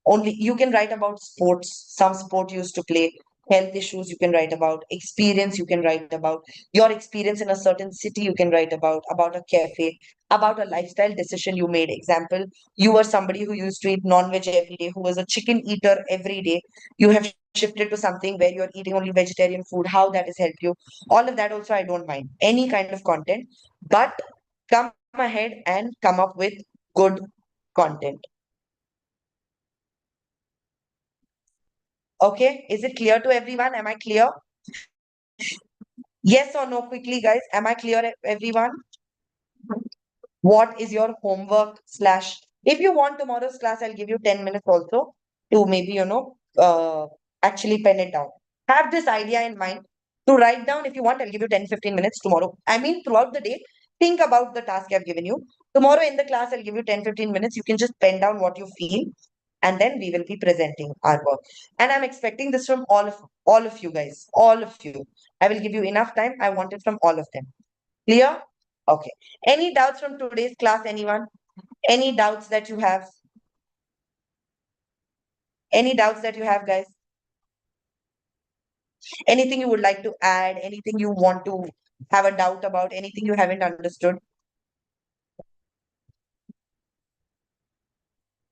Speaker 13: only you can write about sports, some sport you used to play, health issues you can write about, experience you can write about, your experience in a certain city you can write about a cafe, about a lifestyle decision you made. Example, you were somebody who used to eat non-veg every day, who was a chicken eater every day. You have shifted to something where you're eating only vegetarian food, how that has helped you. All of that also I don't mind. Any kind of content, but come ahead and come up with good content. Okay, is it clear to everyone? Am I clear? Yes or no, quickly, guys. Am I clear, everyone? What is your homework slash? If you want tomorrow's class, I'll give you 10 minutes also to maybe, actually pen it down. Have this idea in mind to write down. If you want, I'll give you 10-15 minutes tomorrow. I mean, throughout the day, think about the task I've given you. Tomorrow in the class, I'll give you 10-15 minutes. You can just pen down what you feel, and then we will be presenting our work. And I'm expecting this from all of you guys, all of you. I will give you enough time. I want it from all of them. Clear? Okay. Any doubts from today's class, anyone? Any doubts that you have? Any doubts that you have, guys? Anything you would like to add? Anything you want to have a doubt about? Anything you haven't understood?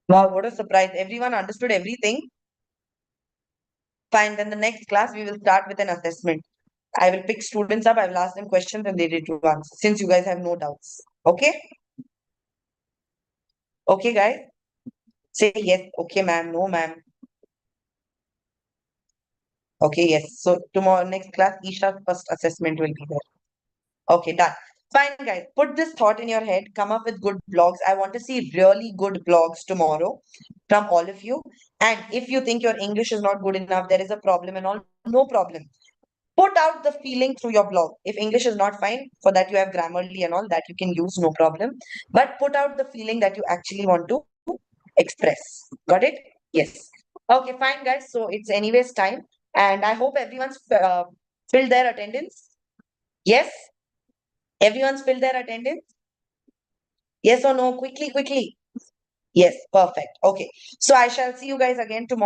Speaker 13: Wow, what a surprise. Everyone understood everything. Fine, then the next class we will start with an assessment. I will pick students up, I will ask them questions and they need to answer since you guys have no doubts. Okay? Okay, guys? Say yes. Okay, ma'am. No, ma'am. Okay, yes. So tomorrow, next class, Isha's first assessment will be there. Okay, done. Fine, guys. Put this thought in your head. Come up with good blogs. I want to see really good blogs tomorrow from all of you. And if you think your English is not good enough, there is a problem and all, no problem. Put out the feeling through your blog. If English is not fine, for that you have Grammarly and all that you can use, no problem. But put out the feeling that you actually want to express. Got it? Yes. Okay, fine, guys. So it's anyways time. And I hope everyone's filled their attendance. Yes? Everyone's filled their attendance? Yes or no? Quickly, quickly. Yes, perfect. Okay. So I shall see you guys again tomorrow.